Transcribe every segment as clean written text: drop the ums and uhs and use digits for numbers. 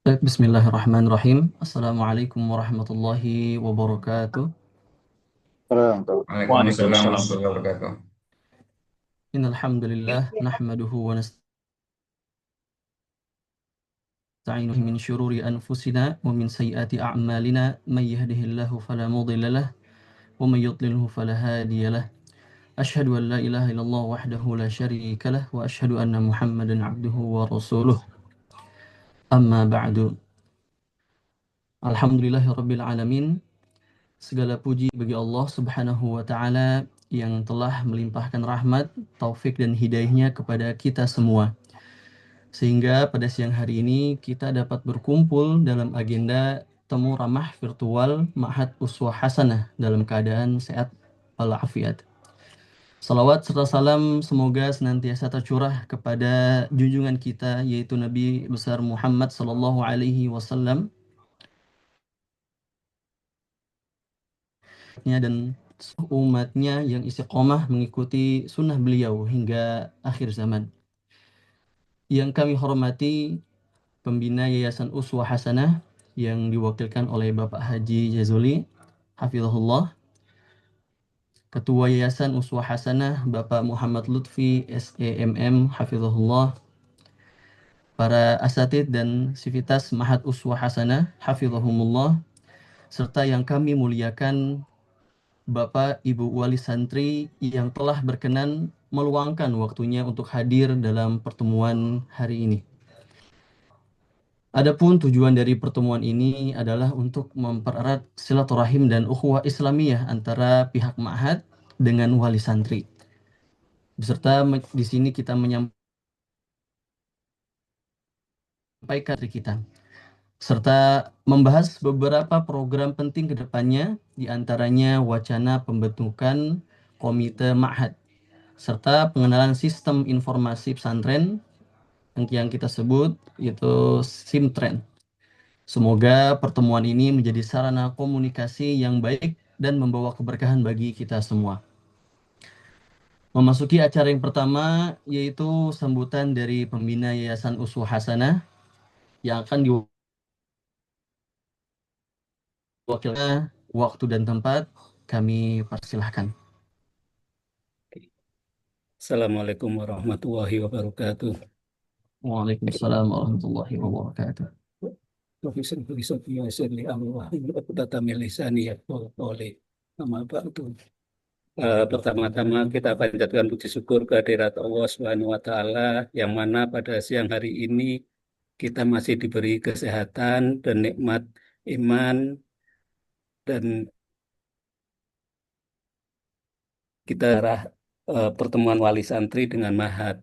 Bismillahirrahmanirrahim. Assalamualaikum warahmatullahi wabarakatuh. Waalaikumsalam Waalaikumsalam. warahmatullahi wabarakatuh. Innal hamdalillah nahmaduhu wa nasta'inuhu min syururi anfusina wa min sayyiati a'malina may yahdihillahu fala mudilla lah wa may yudlilhu fala hadiya lah. Asyhadu an la ilaha illallah wahdahu la syarika lah wa asyhadu anna Muhammadan abduhu wa rasuluh. Amma ba'du. Alhamdulillahirabbil alamin. Segala puji bagi Allah Subhanahu wa taala yang telah melimpahkan rahmat, taufik dan hidayahnya kepada kita semua. Sehingga pada siang hari ini kita dapat berkumpul dalam agenda temu ramah virtual Ma'had Uswah Hasanah dalam keadaan sehat walafiat. Salawat serta salam semoga senantiasa tercurah kepada junjungan kita yaitu Nabi besar Muhammad sallallahu alaihi wasallam dan umatnya yang istiqomah mengikuti sunnah beliau hingga akhir zaman. Yang kami hormati pembina Yayasan Uswah Hasanah yang diwakilkan oleh Bapak Haji Jazuli, Hafizahullah, Ketua Yayasan Uswah Hasanah Bapak Muhammad Lutfi SEMM, Hafizahullah, para asatid dan sivitas Mahad Uswah Hasanah, Hafizahumullah, serta yang kami muliakan Bapak Ibu Wali Santri yang telah berkenan meluangkan waktunya untuk hadir dalam pertemuan hari ini. Adapun tujuan dari pertemuan ini adalah untuk mempererat silaturahim dan ukhuwah Islamiyah antara pihak ma'had dengan wali santri. Beserta di sini kita menyampaikan dari kita serta membahas beberapa program penting ke depannya, di antaranya wacana pembentukan komite ma'had serta pengenalan sistem informasi pesantren yang kita sebut yaitu SIMTREN. Semoga pertemuan ini menjadi sarana komunikasi yang baik dan membawa keberkahan bagi kita semua. Memasuki acara yang pertama yaitu sambutan dari pembina Yayasan Uswah Hasanah yang akan diwakilkan waktu dan tempat kami persilahkan. Assalamualaikum warahmatullahi wabarakatuh. Waalaikumsalam warahmatullahi wabarakatuh. Pertama-tama kita panjatkan puji syukur kehadirat Allah Subhanahu wa taala yang mana pada siang hari ini kita masih diberi kesehatan dan nikmat iman, dan kita pertemuan wali santri dengan Mahad.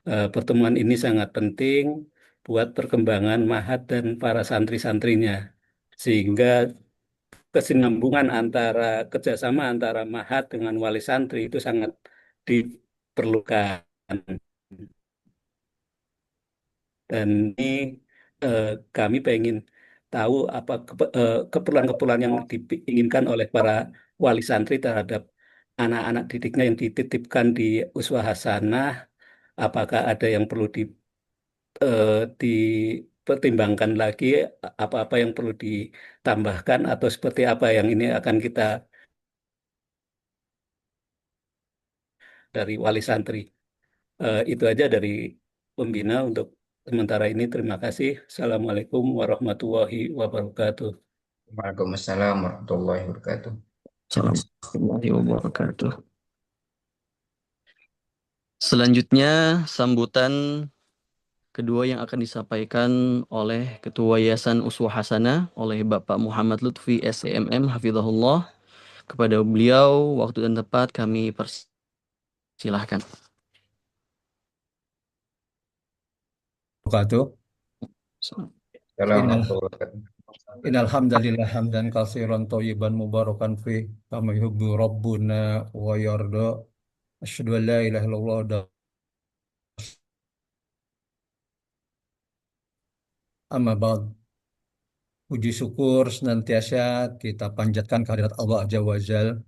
Pertemuan ini sangat penting buat perkembangan Mahad dan para santri-santrinya, sehingga kesinambungan antara kerjasama antara Mahad dengan wali santri itu sangat diperlukan. Dan ini eh, kami pengen tahu apa keperluan-keperluan yang diinginkan oleh para wali santri terhadap anak-anak didiknya yang dititipkan di Uswah Hasanah. Apakah ada yang perlu dipertimbangkan lagi, apa-apa yang perlu ditambahkan, atau seperti apa yang ini akan kita dari wali santri. Itu aja dari pembina untuk sementara ini. Terima kasih. Assalamualaikum warahmatullahi wabarakatuh. Waalaikumsalam warahmatullahi wabarakatuh. Assalamualaikum warahmatullahi wabarakatuh. Selanjutnya sambutan kedua yang akan disampaikan oleh Ketua Yayasan Uswah Hasanah oleh Bapak Muhammad Lutfi SEMM Hafizahullah. Kepada beliau waktu dan tempat kami persilahkan. Wabarakatuh. Assalamualaikum Innal warahmatullahi wabarakatuh. innal hamdalillah hamdan katsiran thayyiban mubarakan fi kama yuhibbu rabbuna wa yarda. Asyhadu an la ilaha illallah wa amma ba'd. Puji syukur senantiasa kita panjatkan kehadirat Allah Azza wa Jal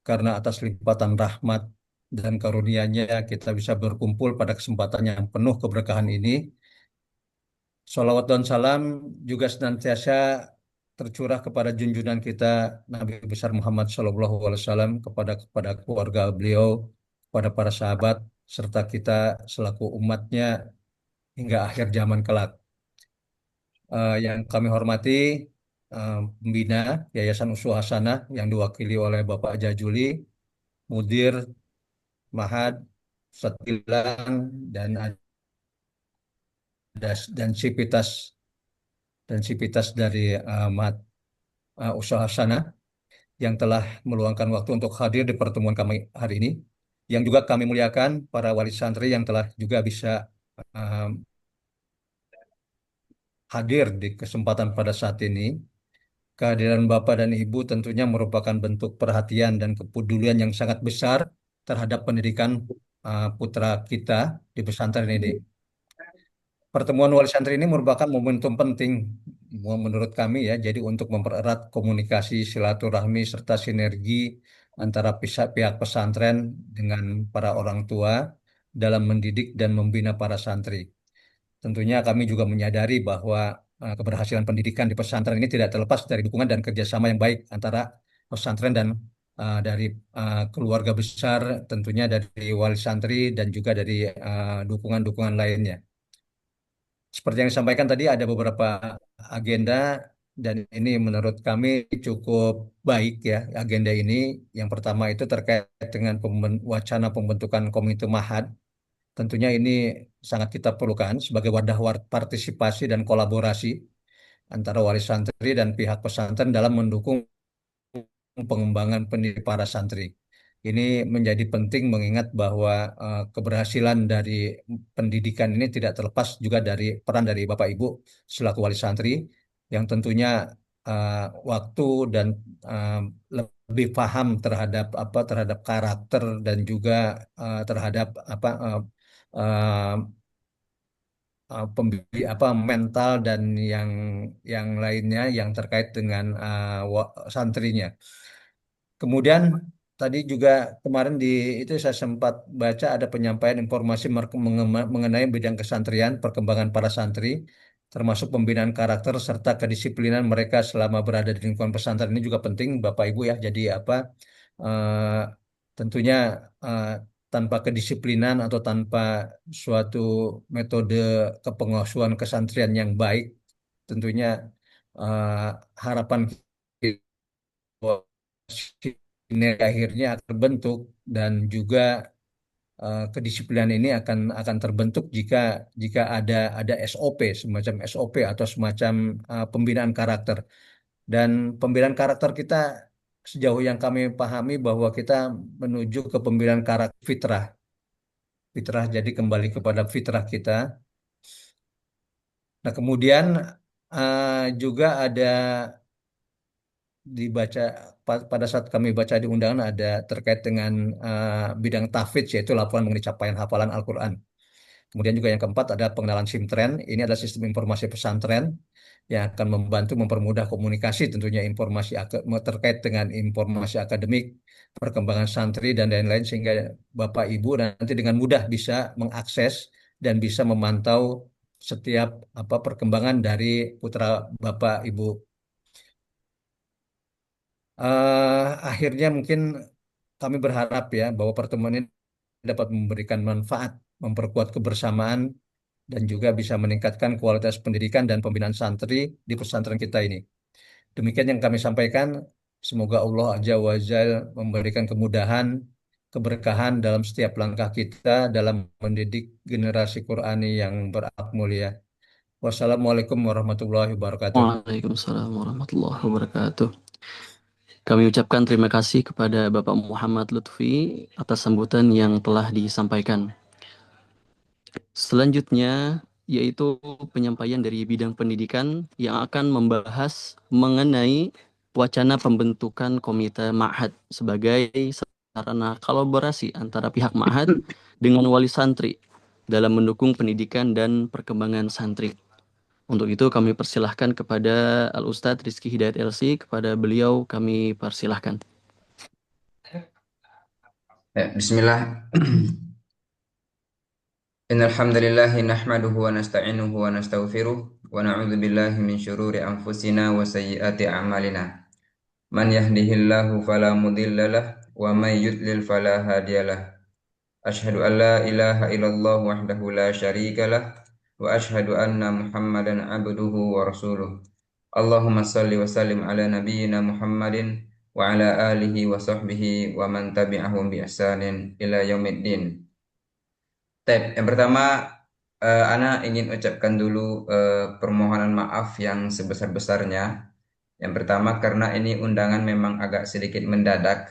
karena atas limpatan rahmat dan karunia-Nya kita bisa berkumpul pada kesempatan yang penuh keberkahan ini. Salawat dan salam juga senantiasa tercurah kepada junjungan kita Nabi besar Muhammad SAW, kepada keluarga beliau, kepada para sahabat, serta kita selaku umatnya hingga akhir zaman kelak. Yang kami hormati pembina Yayasan Uswah Hasanah yang diwakili oleh Bapak Jajuli, Mudir, Mahad, Ustadz Gilang, dan dan Sipitas dari Mahad Uswah Hasanah yang telah meluangkan waktu untuk hadir di pertemuan kami hari ini. Yang juga kami muliakan para wali santri yang telah juga bisa uh, hadir di kesempatan pada saat ini. Kehadiran Bapak dan Ibu tentunya merupakan bentuk perhatian dan kepedulian yang sangat besar terhadap pendidikan putra kita di pesantren ini. Pertemuan wali santri ini merupakan momentum penting menurut kami ya, jadi untuk mempererat komunikasi, silaturahmi, serta sinergi antara pihak pesantren dengan para orang tua dalam mendidik dan membina para santri. Tentunya kami juga menyadari bahwa keberhasilan pendidikan di pesantren ini tidak terlepas dari dukungan dan kerjasama yang baik antara pesantren dan dari keluarga besar, tentunya dari wali santri dan juga dari dukungan-dukungan lainnya. Seperti yang disampaikan tadi, ada beberapa agenda dan ini menurut kami cukup baik ya agenda ini. Yang pertama itu terkait dengan wacana pembentukan komite Mahad. Tentunya ini sangat kita perlukan sebagai wadah partisipasi dan kolaborasi antara wali santri dan pihak pesantren dalam mendukung pengembangan pendidikan para santri. Ini menjadi penting mengingat bahwa keberhasilan dari pendidikan ini tidak terlepas juga dari peran dari Bapak Ibu selaku wali santri yang tentunya uh, waktu dan uh, lebih paham terhadap karakter dan juga terhadap uh, mental dan yang lainnya yang terkait dengan santrinya. Kemudian tadi juga kemarin di itu saya sempat baca ada penyampaian informasi mengenai bidang kesantrian, perkembangan para santri, termasuk pembinaan karakter serta kedisiplinan mereka selama berada di lingkungan pesantren ini juga penting, Bapak Ibu ya. Jadi eh, tentunya eh, tanpa kedisiplinan atau tanpa suatu metode kepengasuhan kesantrian yang baik, tentunya eh, harapan sinergi akhirnya akan terbentuk dan juga kedisiplinan ini akan terbentuk jika jika ada SOP, semacam SOP atau semacam pembinaan karakter. Dan pembinaan karakter kita sejauh yang kami pahami bahwa kita menuju ke pembinaan karakter fitrah. Fitrah jadi kembali kepada fitrah kita. Nah, kemudian juga ada dibaca pada saat kami baca di undangan ada terkait dengan bidang tahfidz, yaitu laporan mengenai capaian hafalan Al-Quran. Kemudian juga yang keempat ada pengenalan SIMTREN. Ini adalah sistem informasi pesantren yang akan membantu mempermudah komunikasi tentunya terkait dengan informasi akademik, perkembangan santri dan lain-lain sehingga Bapak Ibu nanti dengan mudah bisa mengakses dan bisa memantau setiap perkembangan dari putra Bapak Ibu. Akhirnya mungkin kami berharap ya bahwa pertemuan ini dapat memberikan manfaat, memperkuat kebersamaan, dan juga bisa meningkatkan kualitas pendidikan dan pembinaan santri di pesantren kita ini. Demikian yang kami sampaikan. Semoga Allah Azza wa Jalla memberikan kemudahan, keberkahan dalam setiap langkah kita dalam mendidik generasi Qurani yang berakhlak mulia. Wassalamualaikum warahmatullahi wabarakatuh. Waalaikumsalam warahmatullahi wabarakatuh. Kami ucapkan terima kasih kepada Bapak Muhammad Lutfi atas sambutan yang telah disampaikan. Selanjutnya yaitu penyampaian dari bidang pendidikan yang akan membahas mengenai wacana pembentukan komite Ma'had sebagai sarana kolaborasi antara pihak Ma'had dengan wali santri dalam mendukung pendidikan dan perkembangan santri. Untuk itu kami persilahkan kepada Al-Ustadz Rizky Hidayat LC, kepada beliau kami persilahkan. Bismillah. Innal hamdalillah nahmaduhu wa nasta'inuhu wa nastaghfiruh ونعوذ بالله من شرور أنفسنا وسيئات أعمالنا من يهده الله فلا مضل له ومن يضلل فلا هادي له أشهد أن لا إله إلا الله وحده لا شريك له وأشهد أن محمدا عبده ورسوله اللهم صل وسلم على نبينا محمد وعلى آله وصحبه ومن تبعهم بإحسان إلى يوم الدين. Yang pertama, Ana ingin ucapkan dulu permohonan maaf yang sebesar-besarnya. Yang pertama karena ini undangan memang agak sedikit mendadak,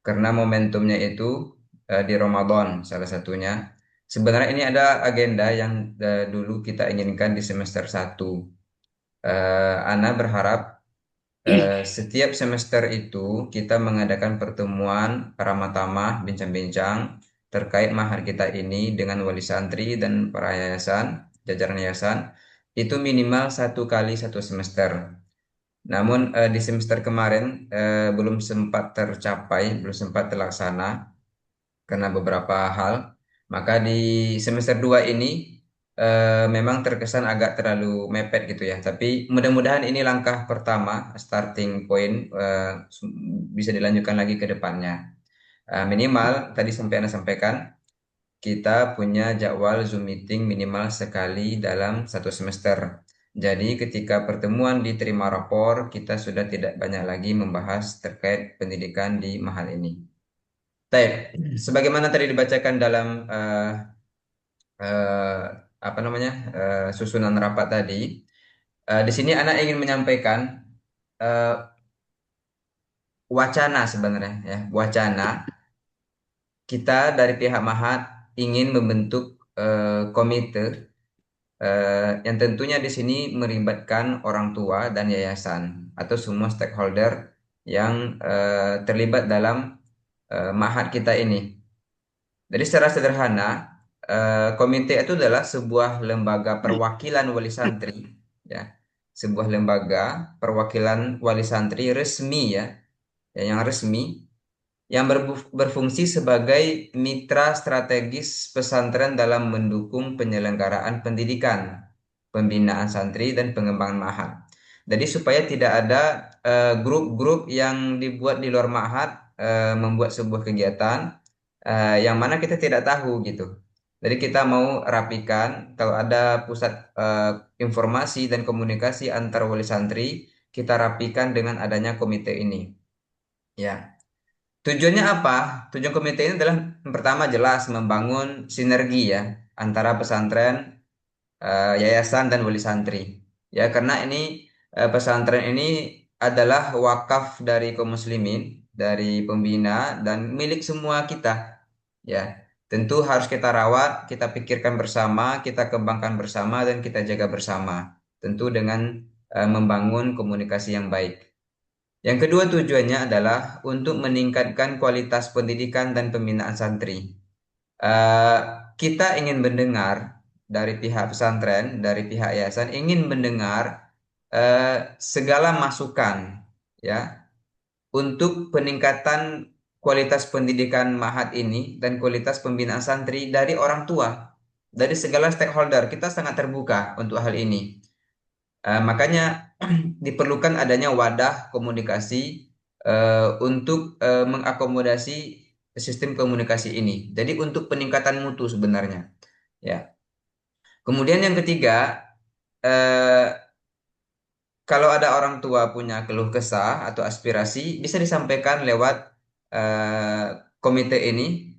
karena momentumnya itu di Ramadan salah satunya. Sebenarnya ini ada agenda yang dulu kita inginkan di semester 1. Ana berharap setiap semester itu kita mengadakan pertemuan ramah-tamah, bincang-bincang terkait mahar kita ini dengan wali santri dan para yayasan, jajaran yayasan, itu minimal 1 kali 1 semester. Namun di semester kemarin belum sempat tercapai, belum sempat terlaksana karena beberapa hal. Maka di semester 2 ini memang terkesan agak terlalu mepet gitu ya. Tapi mudah-mudahan ini langkah pertama, starting point, bisa dilanjutkan lagi ke depannya. Minimal tadi sampai Anda sampaikan, kita punya jadwal Zoom meeting minimal sekali dalam 1 semester. Jadi ketika pertemuan diterima rapor, kita sudah tidak banyak lagi membahas terkait pendidikan di mahal ini. Baik, sebagaimana tadi dibacakan dalam susunan rapat tadi, di sini anak ingin menyampaikan wacana sebenarnya ya, wacana kita dari pihak Mahat ingin membentuk komite yang tentunya di sini melibatkan orang tua dan yayasan atau semua stakeholder yang terlibat dalam Mahat kita ini. Jadi secara sederhana, komite itu adalah sebuah lembaga perwakilan wali santri, ya, sebuah lembaga perwakilan wali santri resmi ya, yang resmi yang berfungsi sebagai mitra strategis pesantren dalam mendukung penyelenggaraan pendidikan, pembinaan santri dan pengembangan ma'had. Jadi supaya tidak ada grup-grup yang dibuat di luar ma'had membuat sebuah kegiatan yang mana kita tidak tahu gitu. Jadi kita mau rapikan kalau ada pusat informasi dan komunikasi antar wali santri, kita rapikan dengan adanya komite ini. Ya. Tujuannya apa? Tujuan komite ini adalah yang pertama jelas membangun sinergi ya antara pesantren, yayasan dan wali santri. Ya, karena ini pesantren ini adalah wakaf dari kaum muslimin, dari pembina dan milik semua kita. Ya, tentu harus kita rawat, kita pikirkan bersama, kita kembangkan bersama dan kita jaga bersama. Tentu dengan membangun komunikasi yang baik. Yang kedua tujuannya adalah untuk meningkatkan kualitas pendidikan dan pembinaan santri. Kita ingin mendengar dari pihak pesantren, dari pihak yayasan, ingin mendengar segala masukan ya untuk peningkatan kualitas pendidikan Mahat ini dan kualitas pembinaan santri dari orang tua, dari segala stakeholder. Kita sangat terbuka untuk hal ini. Makanya diperlukan adanya wadah komunikasi untuk mengakomodasi sistem komunikasi ini. Jadi untuk peningkatan mutu sebenarnya. Ya. Kemudian yang ketiga, kalau ada orang tua punya keluh kesah atau aspirasi, bisa disampaikan lewat komite ini.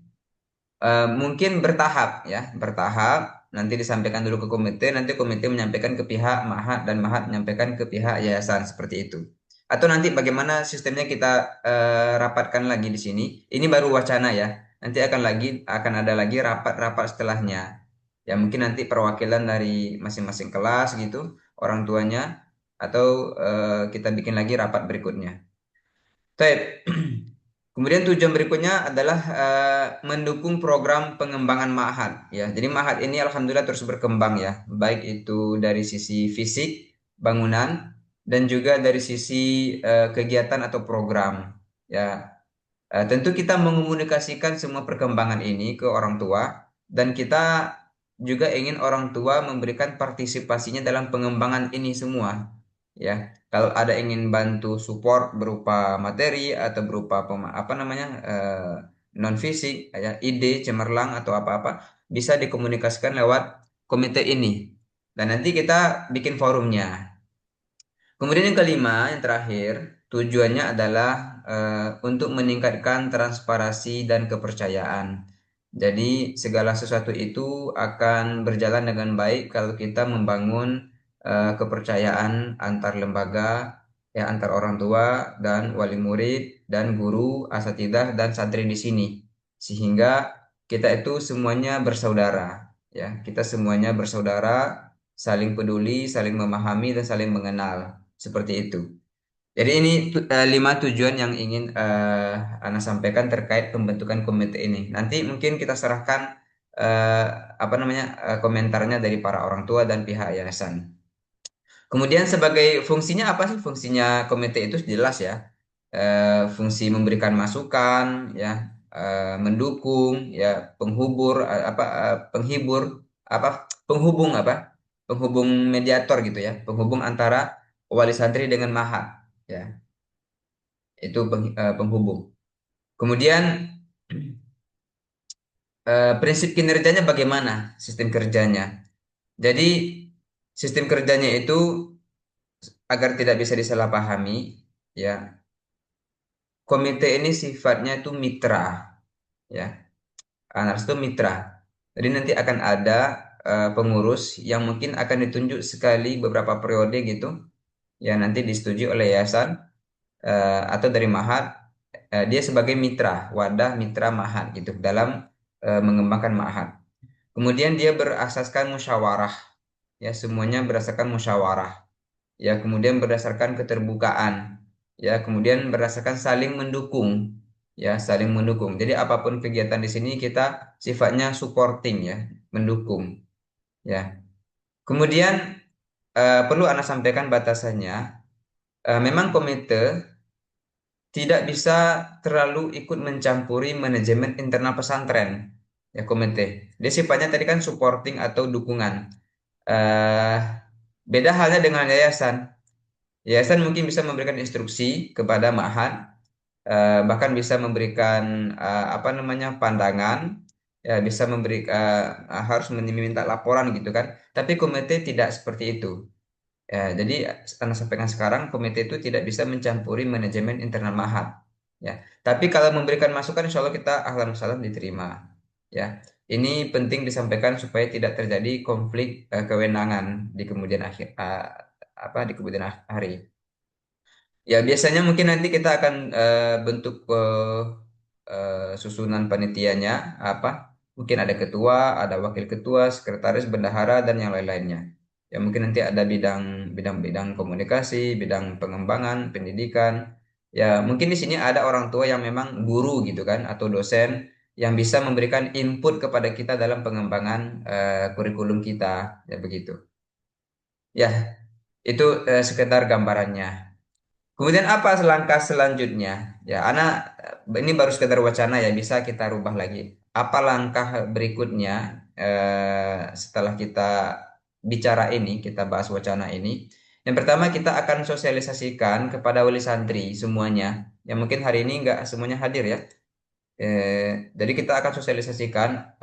Mungkin bertahap ya, bertahap. Nanti disampaikan dulu ke komite, nanti komite menyampaikan ke pihak Mahat dan Mahat menyampaikan ke pihak yayasan seperti itu. Atau nanti bagaimana sistemnya kita rapatkan lagi di sini. Ini baru wacana ya. Nanti akan ada lagi rapat-rapat setelahnya. Ya mungkin nanti perwakilan dari masing-masing kelas gitu, orang tuanya, atau kita bikin lagi rapat berikutnya. Baik. Kemudian tujuan berikutnya adalah mendukung program pengembangan ma'had ya. Jadi ma'had ini alhamdulillah terus berkembang ya, baik itu dari sisi fisik bangunan dan juga dari sisi kegiatan atau program ya. Tentu kita mengomunikasikan semua perkembangan ini ke orang tua dan kita juga ingin orang tua memberikan partisipasinya dalam pengembangan ini semua. Ya, kalau ada ingin bantu support berupa materi atau berupa apa namanya non fisik, ya, ide cemerlang atau apa-apa, bisa dikomunikasikan lewat komite ini. Dan nanti kita bikin forumnya. Kemudian yang kelima, yang terakhir, tujuannya adalah untuk meningkatkan transparansi dan kepercayaan. Jadi segala sesuatu itu akan berjalan dengan baik kalau kita membangun kepercayaan antar lembaga, ya antar orang tua dan wali murid dan guru, asatidzah dan santri di sini. Sehingga kita itu semuanya bersaudara, ya. Kita semuanya bersaudara, saling peduli, saling memahami dan saling mengenal. Seperti itu. Jadi ini 5 tujuan yang ingin Ana sampaikan terkait pembentukan komite ini. Nanti mungkin kita serahkan eh, apa namanya komentarnya dari para orang tua dan pihak yayasan. Kemudian sebagai fungsinya apa sih? Fungsinya komite itu jelas ya. Fungsi memberikan masukan, ya, mendukung, ya, penghibur, penghubung penghubung mediator gitu ya, penghubung antara wali santri dengan mahat, ya, itu penghubung. Kemudian prinsip kinerjanya bagaimana? Sistem kerjanya. Jadi sistem kerjanya itu agar tidak bisa disalahpahami, ya. Komite ini sifatnya itu mitra, ya. Analis itu mitra. Jadi nanti akan ada pengurus yang mungkin akan ditunjuk sekali beberapa periode gitu, ya nanti disetujui oleh yayasan atau dari mahat. Dia sebagai mitra, wadah mitra mahat gitu dalam mengembangkan mahat. Kemudian dia berasaskan musyawarah, ya semuanya berdasarkan musyawarah. Ya kemudian berdasarkan keterbukaan, ya kemudian berdasarkan saling mendukung, ya saling mendukung. Jadi apapun kegiatan di sini kita sifatnya supporting, ya, mendukung, ya. Kemudian perlu Anda sampaikan batasannya. Memang komite tidak bisa terlalu ikut mencampuri manajemen internal pesantren, ya komite. Dia sifatnya tadi kan supporting atau dukungan. eh Beda halnya dengan yayasan. Yayasan mungkin bisa memberikan instruksi kepada ma'had, bahkan bisa memberikan apa namanya pandangan, ya bisa harus meminta laporan gitu kan. Tapi komite tidak seperti itu. Ya, jadi Anda sampaikan sekarang komite itu tidak bisa mencampuri manajemen internal ma'had. Ya, tapi kalau memberikan masukan, insya Allah kita ahlan wa sahlan diterima. Ya, ini penting disampaikan supaya tidak terjadi konflik kewenangan di kemudian di kemudian hari. Ya, biasanya mungkin nanti kita akan bentuk susunan panitianya apa? Mungkin ada ketua, ada wakil ketua, sekretaris, bendahara dan yang lain-lainnya. Ya, mungkin nanti ada bidang komunikasi, bidang pengembangan, pendidikan. Ya, mungkin di sini ada orang tua yang memang guru gitu kan atau dosen yang bisa memberikan input kepada kita dalam pengembangan kurikulum kita, ya begitu. Ya, itu sekedar gambarannya. Kemudian apa langkah selanjutnya? Ya, ini baru sekedar wacana ya, bisa kita rubah lagi. Apa langkah berikutnya setelah kita bicara ini, kita bahas wacana ini? Yang pertama kita akan sosialisasikan kepada wali santri semuanya. Yang mungkin hari ini nggak semuanya hadir ya. Jadi kita akan sosialisasikan,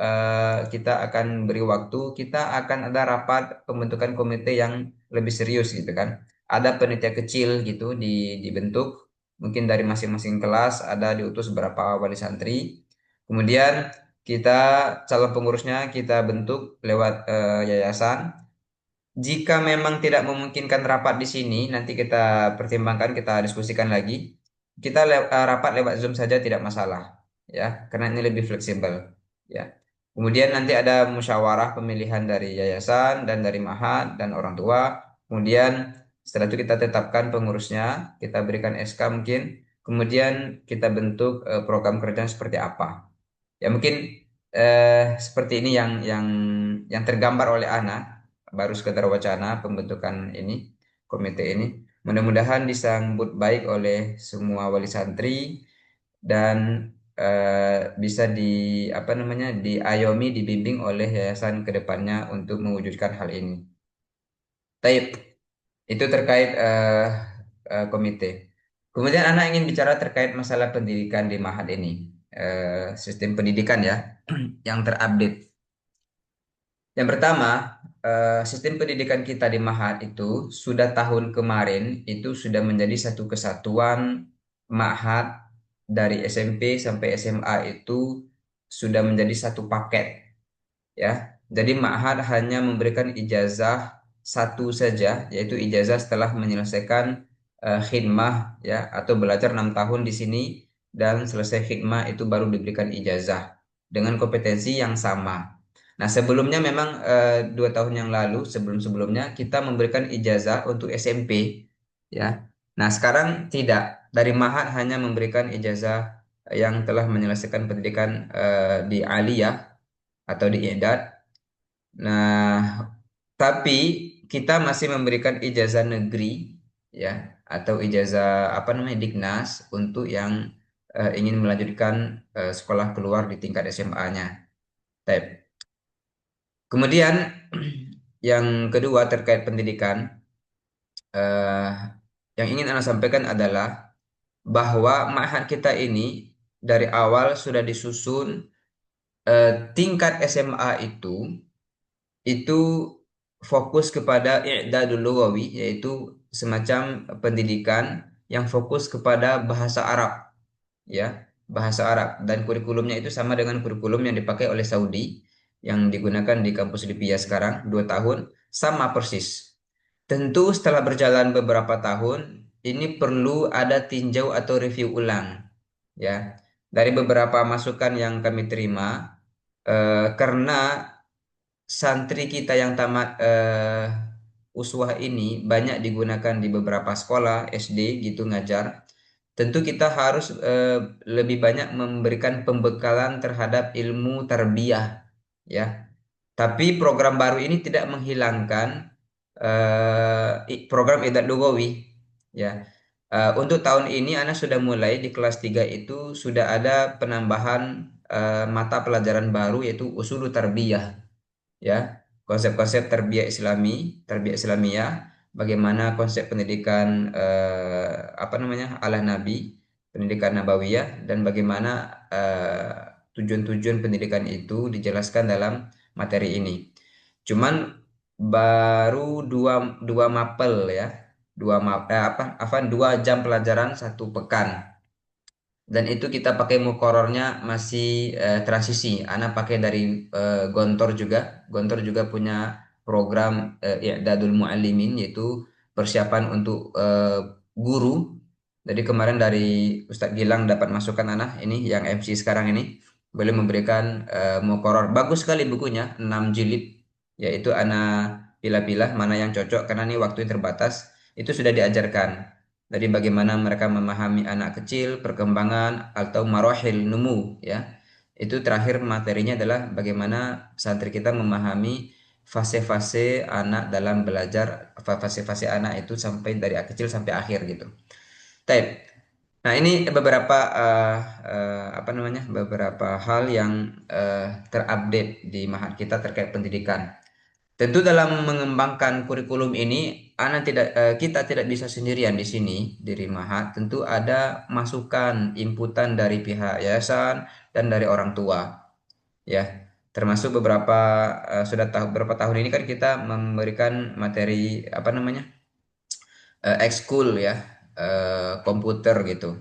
kita akan beri waktu, kita akan ada rapat pembentukan komite yang lebih serius gitu kan. Ada panitia kecil gitu dibentuk, mungkin dari masing-masing kelas ada diutus beberapa wali santri. Kemudian kita calon pengurusnya kita bentuk lewat yayasan. Jika memang tidak memungkinkan rapat di sini, nanti kita pertimbangkan, kita diskusikan lagi. Kita rapat lewat Zoom saja tidak masalah, ya, karena ini lebih fleksibel, ya. Kemudian nanti ada musyawarah pemilihan dari yayasan dan dari mahat dan orang tua. Kemudian setelah itu kita tetapkan pengurusnya, kita berikan SK mungkin. Kemudian kita bentuk program kerja seperti apa. Ya mungkin seperti ini yang tergambar oleh Ana, baru sekedar wacana pembentukan ini, komite ini. Mudah-mudahan disambut baik oleh semua wali santri dan bisa diayomi, dibimbing oleh yayasan ke depannya untuk mewujudkan hal ini. Taib, itu terkait komite. Kemudian anak ingin bicara terkait masalah pendidikan di Mahat ini, sistem pendidikan ya, yang terupdate. Yang pertama, sistem pendidikan kita di Mahat itu sudah tahun kemarin itu sudah menjadi satu kesatuan Mahat dari SMP sampai SMA itu sudah menjadi satu paket ya. Jadi Ma'had hanya memberikan ijazah satu saja, yaitu ijazah setelah menyelesaikan khidmah ya, atau belajar 6 tahun di sini dan selesai khidmah itu baru diberikan ijazah dengan kompetensi yang sama. Nah, sebelumnya memang 2 tahun yang lalu sebelum-sebelumnya kita memberikan ijazah untuk SMP ya. Nah, sekarang tidak. Dari Ma'had hanya memberikan ijazah yang telah menyelesaikan pendidikan di Aliyah atau di I'dad. Nah, tapi kita masih memberikan ijazah negeri ya, atau ijazah apa namanya Dignas untuk yang ingin melanjutkan sekolah keluar di tingkat SMA-nya. Kemudian yang kedua terkait pendidikan, eh, yang ingin Anda sampaikan adalah bahwa ma'had kita ini dari awal sudah disusun, tingkat SMA itu fokus kepada i'dadul lughawi, yaitu semacam pendidikan yang fokus kepada bahasa Arab ya, bahasa Arab, dan kurikulumnya itu sama dengan kurikulum yang dipakai oleh Saudi yang digunakan di kampus Lipia sekarang 2 tahun, sama persis. Tentu setelah berjalan beberapa tahun ini perlu ada tinjau atau review ulang ya, dari beberapa masukan yang kami terima, karena santri kita yang tamat uswah ini banyak digunakan di beberapa sekolah SD gitu ngajar. Tentu kita harus lebih banyak memberikan pembekalan terhadap ilmu tarbiyah ya. Tapi program baru ini tidak menghilangkan program Idat Lugawi ya. Untuk tahun ini anak sudah mulai di kelas 3 itu sudah ada penambahan mata pelajaran baru, yaitu Usulu Tarbiyah ya, konsep-konsep tarbiyah Islamiyah, bagaimana konsep pendidikan ala Nabi, pendidikan Nabawiyah, dan bagaimana tujuan-tujuan pendidikan itu dijelaskan dalam materi ini. Cuman baru dua mapel ya, 2 jam pelajaran 1 pekan, dan itu kita pakai mukorornya masih transisi. Anak pakai dari Gontor juga. Gontor juga punya program I'dadul Muallimin, yaitu persiapan untuk guru. Jadi kemarin dari Ustadz Gilang dapat masukan anak ini yang MC sekarang ini boleh memberikan mukoror. Bagus sekali bukunya, 6 jilid, yaitu anak pilah-pilah mana yang cocok karena ini waktu terbatas. Itu sudah diajarkan. Jadi bagaimana mereka memahami anak kecil, perkembangan atau marohil numu ya. Itu terakhir materinya adalah bagaimana santri kita memahami fase-fase anak dalam belajar, fase-fase anak itu sampai dari kecil sampai akhir gitu. Taib. Nah, ini beberapa beberapa hal yang terupdate di Mahat kita terkait pendidikan. Tentu dalam mengembangkan kurikulum ini, kita tidak bisa sendirian di sini di Mahat. Tentu ada masukan, inputan dari pihak yayasan dan dari orang tua, ya. Termasuk beberapa tahun ini kan kita memberikan materi ekskul ya, komputer gitu,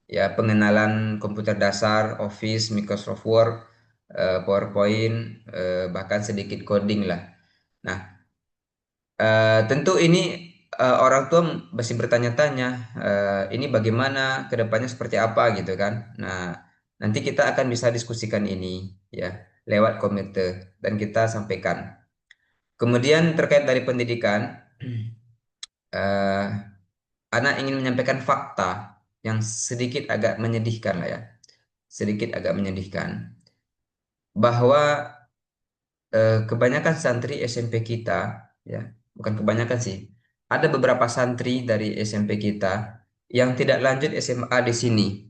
ya, pengenalan komputer dasar, Office, Microsoft Word, PowerPoint, bahkan sedikit coding lah. Nah, tentu ini orang tua masih bertanya-tanya, ini bagaimana ke depannya seperti apa gitu kan. Nah, nanti kita akan bisa diskusikan ini ya lewat komite dan kita sampaikan. Kemudian terkait dari pendidikan, anak ingin menyampaikan fakta yang sedikit agak menyedihkan lah ya, sedikit agak menyedihkan, bahwa kebanyakan santri SMP kita ya, bukan kebanyakan sih, ada beberapa santri dari SMP kita yang tidak lanjut SMA di sini.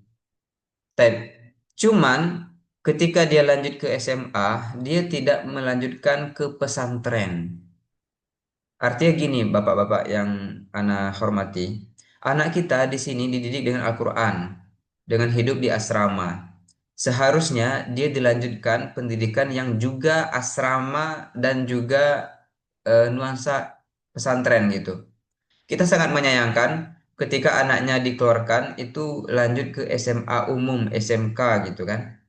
Ted. Cuman ketika dia lanjut ke SMA, dia tidak melanjutkan ke pesantren. Artinya gini, bapak-bapak yang ana hormati, anak kita di sini dididik dengan Al-Quran, dengan hidup di asrama. Seharusnya dia dilanjutkan pendidikan yang juga asrama dan juga nuansa pesantren gitu. Kita sangat menyayangkan ketika anaknya dikeluarkan itu lanjut ke SMA umum, SMK gitu kan.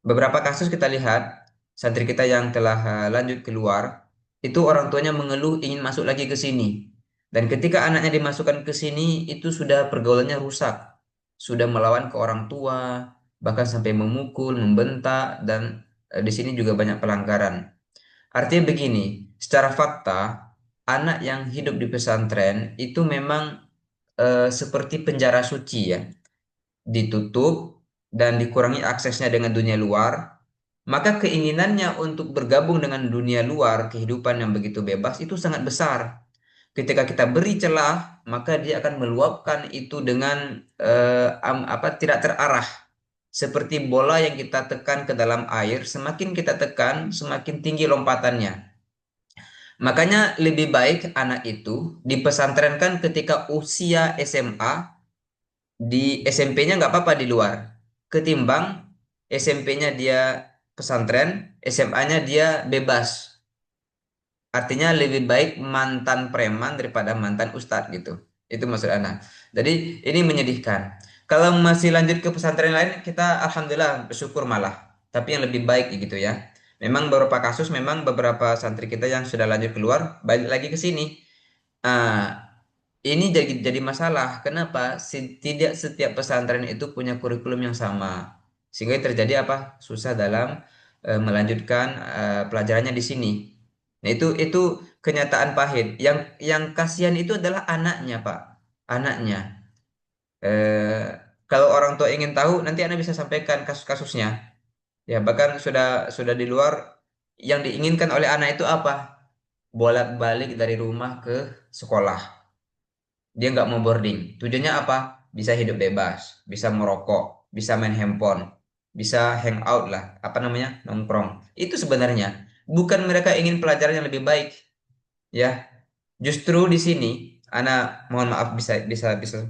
Beberapa kasus kita lihat santri kita yang telah lanjut keluar itu orang tuanya mengeluh ingin masuk lagi ke sini. Dan ketika anaknya dimasukkan ke sini itu sudah pergaulannya rusak. Sudah melawan ke orang tua, bahkan sampai memukul, membentak dan di sini juga banyak pelanggaran. Artinya begini, secara fakta anak yang hidup di pesantren itu memang seperti penjara suci ya, ditutup dan dikurangi aksesnya dengan dunia luar, maka keinginannya untuk bergabung dengan dunia luar, kehidupan yang begitu bebas itu sangat besar. Ketika kita beri celah, maka dia akan meluapkan itu dengan tidak terarah. Seperti bola yang kita tekan ke dalam air, semakin kita tekan, semakin tinggi lompatannya. Makanya lebih baik anak itu dipesantrenkan ketika usia SMA, di SMP-nya nggak apa-apa di luar, ketimbang SMP-nya dia pesantren, SMA-nya dia bebas. Artinya lebih baik mantan preman daripada mantan ustadz gitu. Itu maksud Ana. Jadi ini menyedihkan. Kalau masih lanjut ke pesantren lain, kita alhamdulillah bersyukur malah. Tapi yang lebih baik gitu ya. Memang beberapa kasus, memang beberapa santri kita yang sudah lanjut keluar, balik lagi ke sini. Ah, ini jadi masalah. Kenapa? Tidak setiap pesantren itu punya kurikulum yang sama. Sehingga terjadi apa? Susah dalam melanjutkan pelajarannya di sini. Nah, itu kenyataan pahit. Yang kasihan itu adalah anaknya, Pak. Anaknya. Eh, Kalau orang tua ingin tahu, nanti Anda bisa sampaikan kasus-kasusnya. Ya, bahkan sudah di luar, yang diinginkan oleh anak itu apa? Bolak-balik dari rumah ke sekolah. Dia nggak mau boarding. Tujuannya apa? Bisa hidup bebas, bisa merokok, bisa main handphone, bisa hangout lah, apa namanya, nongkrong. Itu sebenarnya bukan mereka ingin pelajaran yang lebih baik, ya. Justru di sini, anak mohon maaf bisa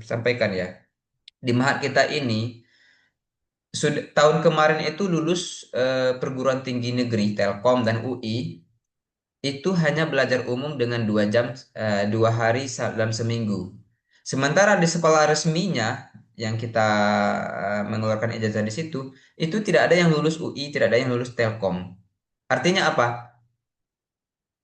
sampaikan ya. Di Mahat kita ini sudah tahun kemarin itu lulus perguruan tinggi negeri Telkom dan UI itu hanya belajar umum dengan 2 jam 2 hari dalam seminggu. Sementara di sekolah resminya yang kita mengeluarkan ijazah di situ, itu tidak ada yang lulus UI, tidak ada yang lulus Telkom. Artinya apa?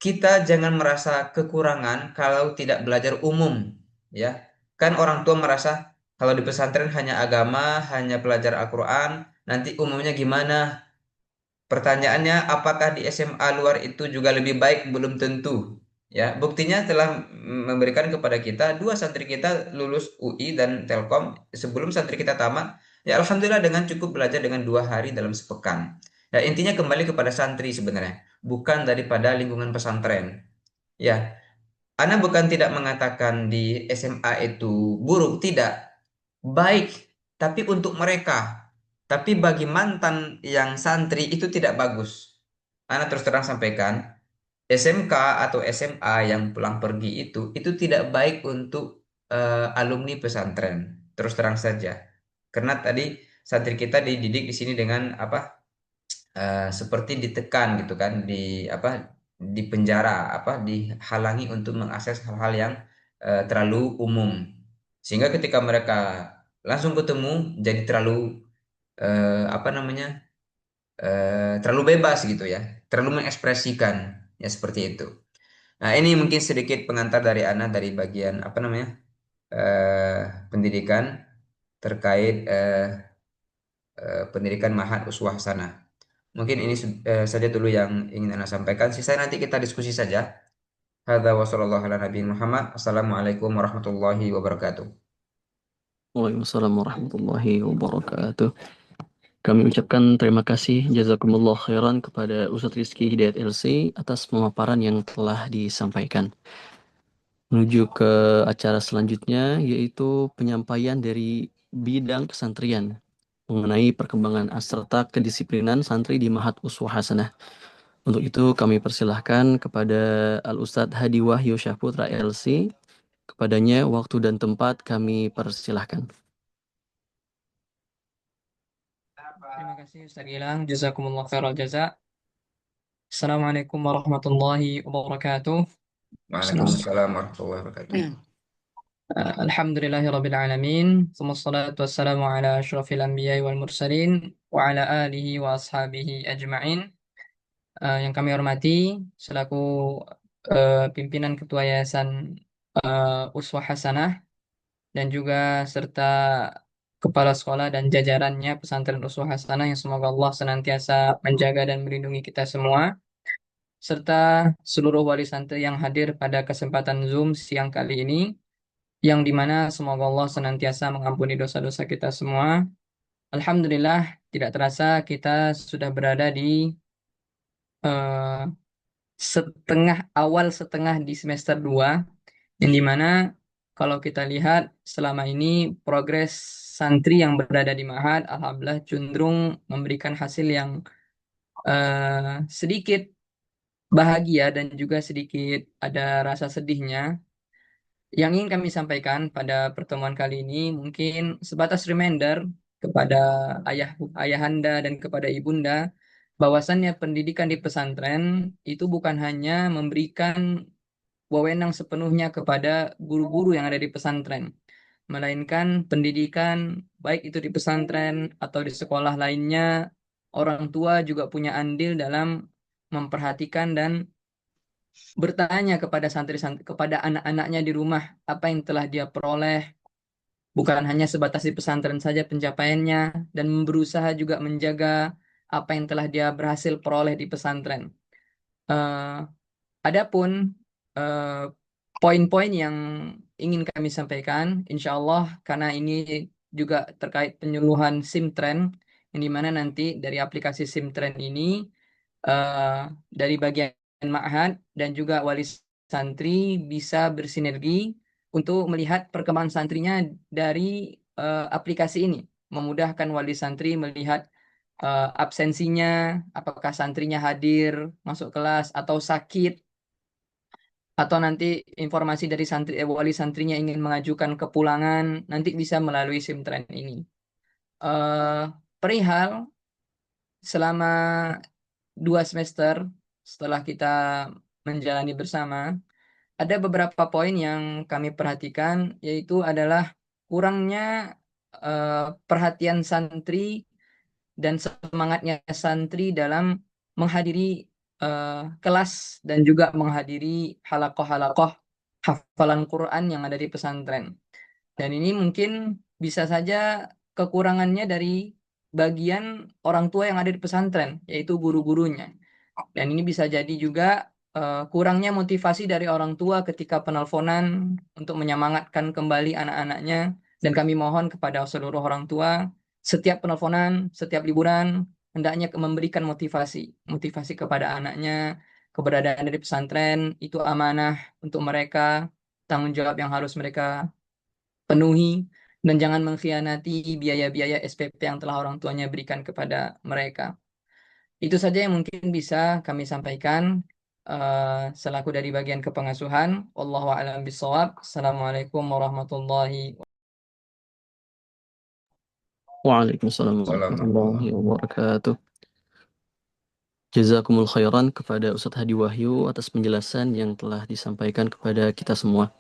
Kita jangan merasa kekurangan kalau tidak belajar umum, ya. Kan orang tua merasa kalau di pesantren hanya agama, hanya belajar Al-Quran, nanti umumnya gimana? Pertanyaannya, apakah di SMA luar itu juga lebih baik? Belum tentu. Ya, buktinya telah memberikan kepada kita dua santri kita lulus UI dan Telkom sebelum santri kita tamat. Ya, alhamdulillah dengan cukup belajar dengan 2 hari dalam sepekan. Ya, intinya kembali kepada santri sebenarnya, bukan daripada lingkungan pesantren. Ya, Ana bukan tidak mengatakan di SMA itu buruk, tidak. Baik, tapi untuk mereka. Tapi bagi mantan yang santri itu tidak bagus. Ana terus terang sampaikan, SMK atau SMA yang pulang pergi itu tidak baik untuk alumni pesantren. Terus terang saja. Karena tadi santri kita dididik di sini dengan apa? Seperti ditekan gitu kan, di apa? Di penjara, apa? Dihalangi untuk mengakses hal-hal yang terlalu umum. Sehingga ketika mereka langsung ketemu jadi terlalu apa namanya? Terlalu bebas gitu ya, terlalu mengekspresikan ya seperti itu. Nah, ini mungkin sedikit pengantar dari Ana dari bagian apa namanya eh, pendidikan terkait pendidikan Mahat Uswah Hasanah. Mungkin ini saja dulu yang ingin Ana sampaikan. Sisa nanti kita diskusi saja. Hadza wa sallallahu ala nabiyina Muhammad. Assalamualaikum warahmatullahi wabarakatuh. Waalaikumsalam warahmatullahi wabarakatuh. Kami ucapkan terima kasih jazakumullah khairan kepada Ustadz Rizky Hidayat LC atas pemaparan yang telah disampaikan. Menuju ke acara selanjutnya yaitu penyampaian dari bidang pesantren. mengenai perkembangan serta kedisiplinan santri di Mahat Uswah Hasanah. Untuk itu kami persilahkan kepada Al-Ustadz Hadi Wahyu Syahputra LC. Kepadanya waktu dan tempat kami persilahkan. Terima kasih Ustaz Gilang. Jazakumullah khairal jaza. Assalamualaikum warahmatullahi wabarakatuh. Waalaikumsalam warahmatullahi wabarakatuh. Alhamdulillahirabbil alamin. Wassalatu wassalamu ala asyrafil anbiya'i wal mursalin wa ala alihi wa ashabihi ajma'in. Yang kami hormati selaku pimpinan Ketua Yayasan Uswah Hasanah dan juga serta kepala sekolah dan jajarannya pesantren Uswah Hasanah, yang semoga Allah senantiasa menjaga dan melindungi kita semua, serta seluruh wali santri yang hadir pada kesempatan Zoom siang kali ini, yang dimana semoga Allah senantiasa mengampuni dosa-dosa kita semua. Alhamdulillah, tidak terasa kita sudah berada di eh, setengah di semester 2, yang dimana kalau kita lihat selama ini progres santri yang berada di Ma'had alhamdulillah cenderung memberikan hasil yang sedikit bahagia dan juga sedikit ada rasa sedihnya. Yang ingin kami sampaikan pada pertemuan kali ini mungkin sebatas reminder kepada ayahanda dan kepada ibunda, bahwasannya pendidikan di pesantren itu bukan hanya memberikan wewenang sepenuhnya kepada guru-guru yang ada di pesantren, melainkan pendidikan baik itu di pesantren atau di sekolah lainnya, orang tua juga punya andil dalam memperhatikan dan bertanya kepada santri-santri, kepada anak-anaknya di rumah, apa yang telah dia peroleh, bukan hanya sebatas di pesantren saja pencapaiannya, dan berusaha juga menjaga apa yang telah dia berhasil peroleh di pesantren. Adapun eh, poin-poin yang ingin kami sampaikan, insya Allah karena ini juga terkait penyuluhan SIMTren, yang dimana nanti dari aplikasi SIMTren ini dari bagian Ma'had dan juga wali santri bisa bersinergi untuk melihat perkembangan santrinya dari aplikasi ini, memudahkan wali santri melihat absensinya, apakah santrinya hadir masuk kelas atau sakit, atau nanti informasi dari wali santrinya ingin mengajukan kepulangan, nanti bisa melalui SIMTren ini. Perihal selama 2 semester setelah kita menjalani bersama, ada beberapa poin yang kami perhatikan, yaitu adalah kurangnya perhatian santri dan semangatnya santri dalam menghadiri kelas dan juga menghadiri halakoh-halakoh hafalan Quran yang ada di pesantren. Dan ini mungkin bisa saja kekurangannya dari bagian orang tua yang ada di pesantren, yaitu guru-gurunya. Dan ini bisa jadi juga kurangnya motivasi dari orang tua ketika penelponan untuk menyemangatkan kembali anak-anaknya. Dan kami mohon kepada seluruh orang tua, setiap penelponan, setiap liburan, hendaknya memberikan motivasi kepada anaknya. Keberadaan dari pesantren itu amanah untuk mereka, tanggung jawab yang harus mereka penuhi, dan jangan mengkhianati biaya-biaya SPP yang telah orang tuanya berikan kepada mereka. Itu saja yang mungkin bisa kami sampaikan selaku dari bagian kepengasuhan. Wallahu a'lam bishawab. Assalamualaikum warahmatullahi wabarakatuh. Waalaikumsalam warahmatullahi wabarakatuh. Jazakumul khairan kepada Ustadz Hadi Wahyu atas penjelasan yang telah disampaikan kepada kita semua.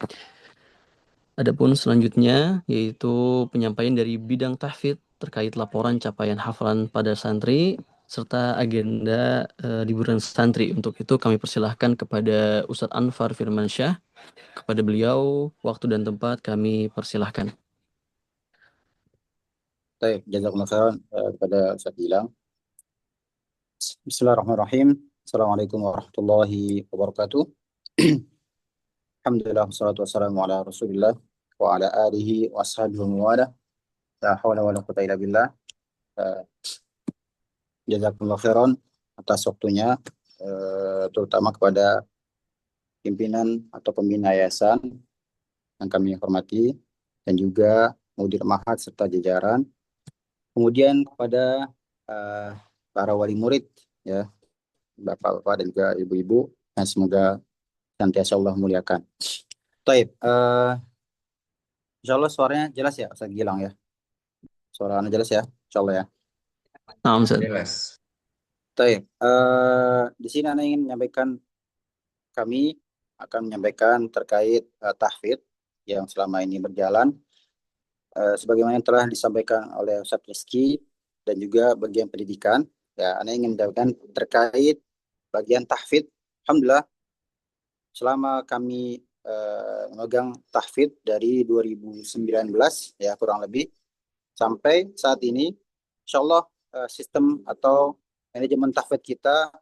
Adapun selanjutnya yaitu penyampaian dari bidang tahfidz terkait laporan capaian hafalan pada santri serta agenda liburan santri. Untuk itu kami persilahkan kepada Ustadz Anfar Firmansyah. Kepada beliau waktu dan tempat kami persilahkan. Baik, jazakumullah khairan kepada Ustaz Gilang. Bismillahirrahmanirrahim. Assalamualaikum warahmatullahi wabarakatuh. Alhamdulillah, wassalatu wassalamu ala Rasulillah wa ala alihi wa ashabihi wa wala. La hawla wa la quwwata illa billah. Jazakumullah khairan atas waktunya, terutama kepada pimpinan atau pembina yayasan yang kami hormati, dan juga mudir Ma'had serta jajaran. Kemudian kepada para wali murid, ya, bapak-bapak dan juga ibu-ibu, yang semoga senantiasa Allah muliakan. Taib, insya Allah suaranya jelas ya, Ustaz Gilang ya. Suara Anda jelas ya, insya Allah ya. Naam, Ustaz. Jelas. Taib, di sini Anda ingin menyampaikan, kami akan menyampaikan terkait tahfidz yang selama ini berjalan. Sebagaimana yang telah disampaikan oleh Ustaz Rizky dan juga bagian pendidikan, ya, Anda ingin menyampaikan terkait bagian tahfidz. Alhamdulillah, selama kami memegang tahfidz dari 2019, ya kurang lebih, sampai saat ini, insya Allah sistem atau manajemen tahfidz kita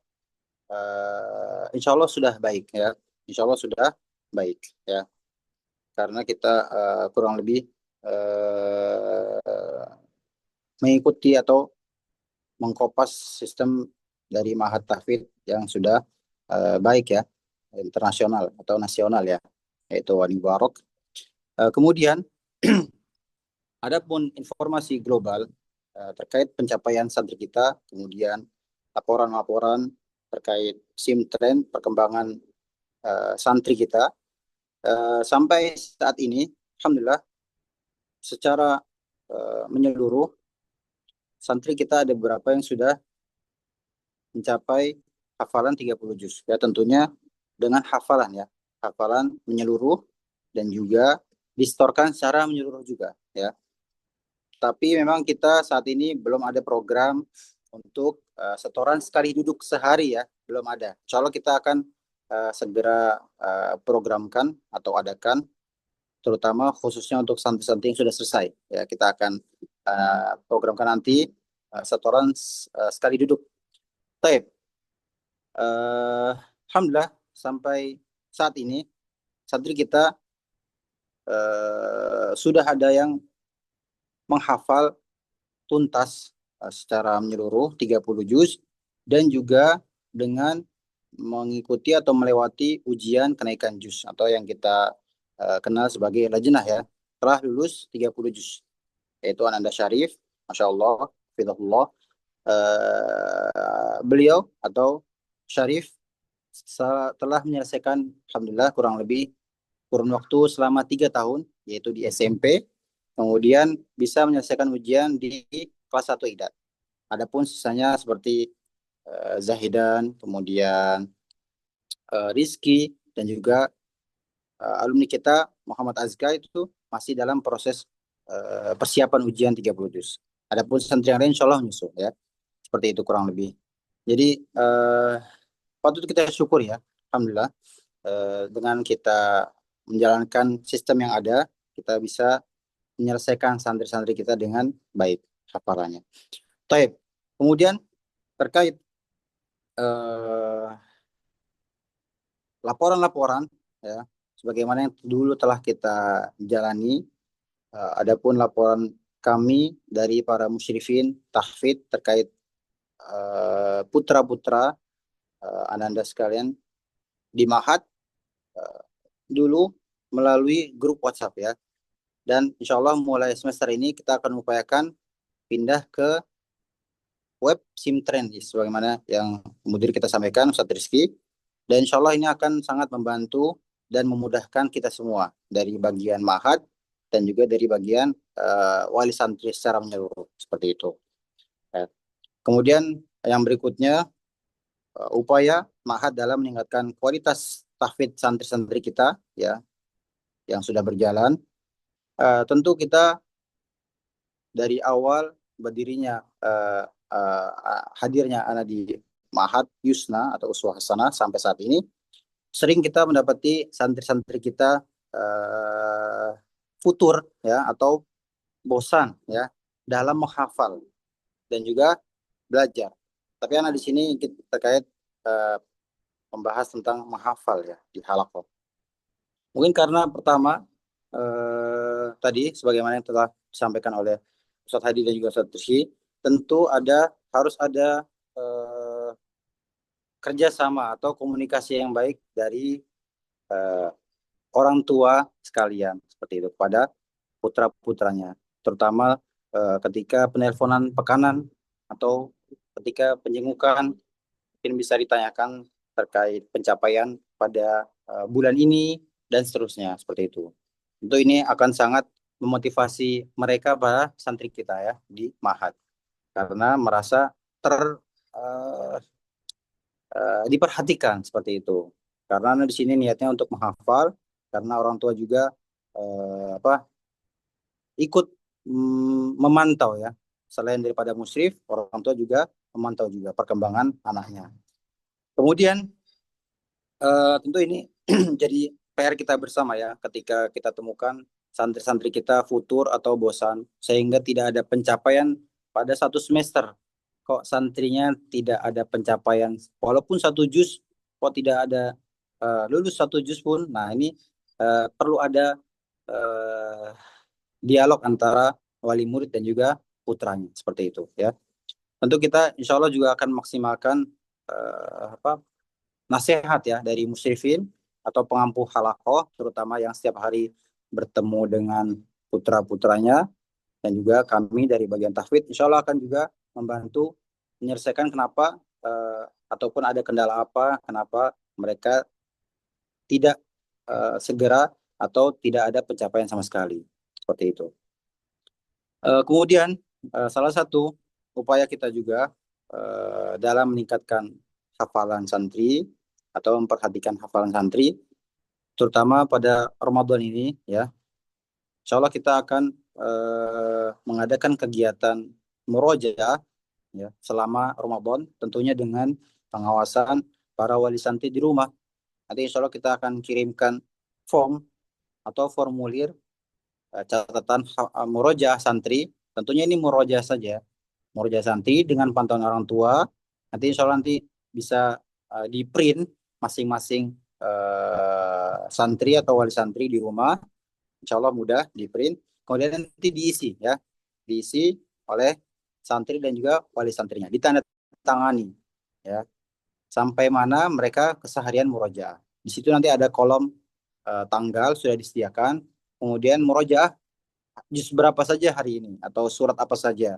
insya Allah sudah baik ya, insya Allah sudah baik ya, karena kita kurang lebih mengikuti atau mengkopas sistem dari Mahat Tahfidz yang sudah baik ya, internasional atau nasional ya, yaitu Wani Barok. Kemudian adapun informasi global terkait pencapaian santri kita, kemudian laporan-laporan terkait SIM-Trend perkembangan santri kita sampai saat ini, alhamdulillah secara menyeluruh santri kita ada beberapa yang sudah mencapai hafalan 30 juz. Ya, tentunya dengan hafalan ya, hafalan menyeluruh dan juga distorkan secara menyeluruh juga ya. Tapi memang kita saat ini belum ada program untuk setoran sekali duduk sehari ya, belum ada. Insya Allah kita akan segera programkan atau adakan, terutama khususnya untuk santri-santri yang sudah selesai. Ya, kita akan programkan nanti setoran sekali duduk. Taib. Alhamdulillah sampai saat ini santri kita sudah ada yang menghafal tuntas secara menyeluruh 30 juz dan juga dengan mengikuti atau melewati ujian kenaikan juz atau yang kita kenal sebagai lajnah ya, telah lulus 30 juz, yaitu Ananda Syarif, Masya Allah, Fidahullah. Beliau atau Syarif telah menyelesaikan alhamdulillah kurun waktu selama 3 tahun, yaitu di SMP, kemudian bisa menyelesaikan ujian di kelas 1 IDAT. Adapun sisanya seperti Zahidan, kemudian Rizky, dan juga alumni kita Muhammad Azka itu masih dalam proses persiapan ujian 30 juz. Adapun santri yang lain insya Allah menyusul ya. Seperti itu kurang lebih. Jadi patut kita syukur ya, alhamdulillah dengan kita menjalankan sistem yang ada, kita bisa menyelesaikan santri-santri kita dengan baik hafalannya. Taib. Kemudian terkait laporan-laporan ya, sebagaimana yang dulu telah kita jalani, adapun laporan kami dari para musyrifin tahfidz terkait putra-putra Ananda sekalian di Mahat dulu melalui grup WhatsApp ya. Dan insya Allah mulai semester ini kita akan mengupayakan pindah ke web SIM-Trend sebagaimana yang mudir kita sampaikan Ustaz Rizky. Dan insya Allah ini akan sangat membantu dan memudahkan kita semua dari bagian Mahat dan juga dari bagian wali santri secara menyeluruh seperti itu. Kemudian yang berikutnya upaya Mahat dalam meningkatkan kualitas tahfidz santri-santri kita ya yang sudah berjalan. Tentu kita dari awal berdirinya hadirnya anak di Mahat Yusna atau Uswah Hasanah sampai saat ini sering kita mendapati santri-santri kita futur ya atau bosan ya dalam menghafal dan juga belajar. Tapi anak di sini terkait membahas tentang menghafal ya di halaqah. Mungkin karena pertama tadi sebagaimana yang telah disampaikan oleh Ustadz Hadi dan juga Ustadz Rizky, tentu harus ada kerjasama atau komunikasi yang baik dari orang tua sekalian seperti itu kepada putra-putranya, terutama ketika penelponan pekanan atau ketika penjengukan mungkin bisa ditanyakan terkait pencapaian pada bulan ini dan seterusnya seperti itu. Tentu ini akan sangat memotivasi mereka para santri kita ya di Mahat karena merasa eh, diperhatikan seperti itu. Karena di sini niatnya untuk menghafal karena orang tua juga ikut memantau ya. Selain daripada musyrif, orang tua juga memantau juga perkembangan anaknya. Kemudian tentu ini jadi PR kita bersama ya ketika kita temukan santri-santri kita futur atau bosan sehingga tidak ada pencapaian pada satu semester. Kok santrinya tidak ada pencapaian walaupun satu juz kok tidak ada lulus satu juz pun. Nah, ini perlu ada eh, dialog antara wali murid dan juga putranya seperti itu ya. Tentu kita insya Allah juga akan maksimalkan nasihat ya dari musyrifin atau pengampu halakoh terutama yang setiap hari bertemu dengan putra-putranya dan juga kami dari bagian tahfidz insya Allah akan juga membantu menyelesaikan kenapa ataupun ada kendala apa kenapa mereka tidak segera atau tidak ada pencapaian sama sekali seperti itu. Kemudian salah satu upaya kita juga dalam meningkatkan hafalan santri atau memperhatikan hafalan santri, terutama pada Ramadan ini ya. Insya Allah kita akan mengadakan kegiatan murojaah ya selama Ramadan, tentunya dengan pengawasan para wali santri di rumah. Nanti insya Allah kita akan kirimkan form atau formulir catatan murojaah santri. Tentunya ini murojaah saja, murojaah santri dengan pantauan orang tua. Nanti insya Allah nanti bisa di print masing-masing santri atau wali santri di rumah. Insya Allah mudah di print. Kemudian nanti diisi ya, diisi oleh santri dan juga wali santrinya, ditandatangani ya, sampai mana mereka keseharian murojaah. Di situ nanti ada kolom tanggal sudah disediakan. Kemudian murojaah juz berapa saja hari ini atau surat apa saja.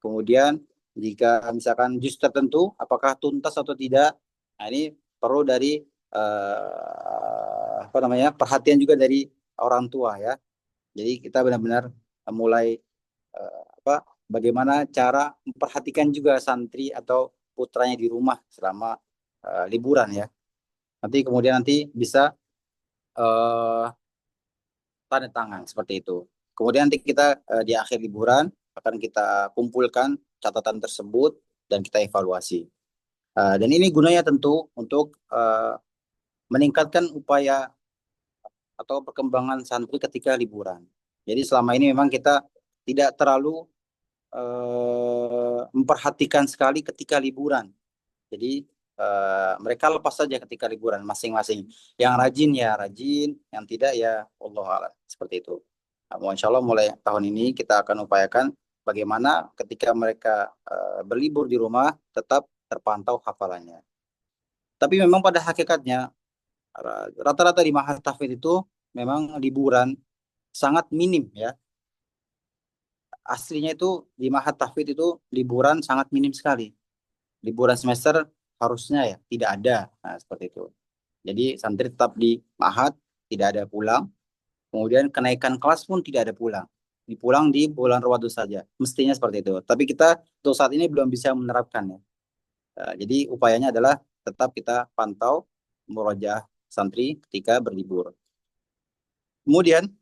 Kemudian jika misalkan juz tertentu apakah tuntas atau tidak. Nah, ini perlu dari perhatian juga dari orang tua ya. Jadi kita benar-benar mulai bagaimana cara memperhatikan juga santri atau putranya di rumah selama liburan ya. Nanti kemudian bisa tanda tangan seperti itu. Kemudian nanti kita di akhir liburan akan kita kumpulkan catatan tersebut dan kita evaluasi. Dan ini gunanya tentu untuk meningkatkan upaya atau perkembangan santri ketika liburan. Jadi selama ini memang kita tidak terlalu memperhatikan sekali ketika liburan. Jadi mereka lepas saja ketika liburan masing-masing. Yang rajin ya rajin, yang tidak ya Allah a'lam seperti itu. Nah, insya Allah mulai tahun ini kita akan upayakan bagaimana ketika mereka berlibur di rumah tetap terpantau hafalannya. Tapi memang pada hakikatnya rata-rata di Mahat Tahfidz itu memang liburan sangat minim ya. Aslinya itu di Mahat Tahfidz itu liburan sangat minim sekali. Liburan semester harusnya ya tidak ada. Nah, seperti itu. Jadi santri tetap di Mahat, tidak ada pulang. Kemudian kenaikan kelas pun tidak ada pulang. Dipulang di bulan Ramadan saja. Mestinya seperti itu. Tapi kita untuk saat ini belum bisa menerapkannya. Jadi upayanya adalah tetap kita pantau murojaah santri ketika berlibur. Kemudian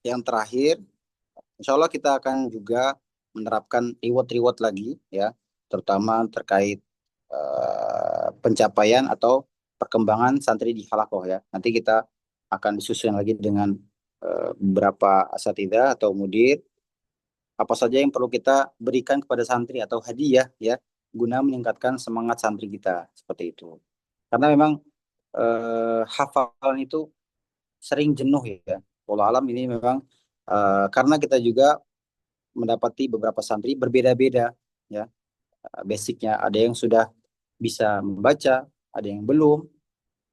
yang terakhir, insya Allah kita akan juga menerapkan reward-reward lagi ya, terutama terkait pencapaian atau perkembangan santri di halakoh ya. Nanti kita akan disusun lagi dengan beberapa asatidzah atau mudir apa saja yang perlu kita berikan kepada santri atau hadiah ya guna meningkatkan semangat santri kita seperti itu. Karena memang hafalan itu sering jenuh ya. Wallahu alam ini memang karena kita juga mendapati beberapa santri berbeda-beda ya. Basicnya ada yang sudah bisa membaca, ada yang belum.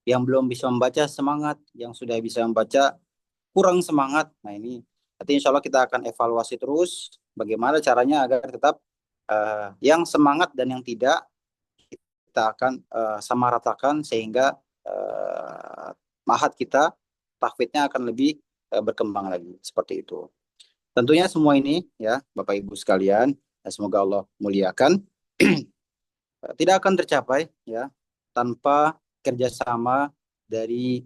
Yang belum bisa membaca semangat, yang sudah bisa membaca kurang semangat. Nah, ini Nanti insya Allah kita akan evaluasi terus bagaimana caranya agar tetap yang semangat dan yang tidak kita akan samaratakan sehingga mahat kita tahfidnya akan lebih berkembang lagi seperti itu. Tentunya semua ini ya Bapak Ibu sekalian, semoga Allah muliakan, tidak akan tercapai ya tanpa kerjasama dari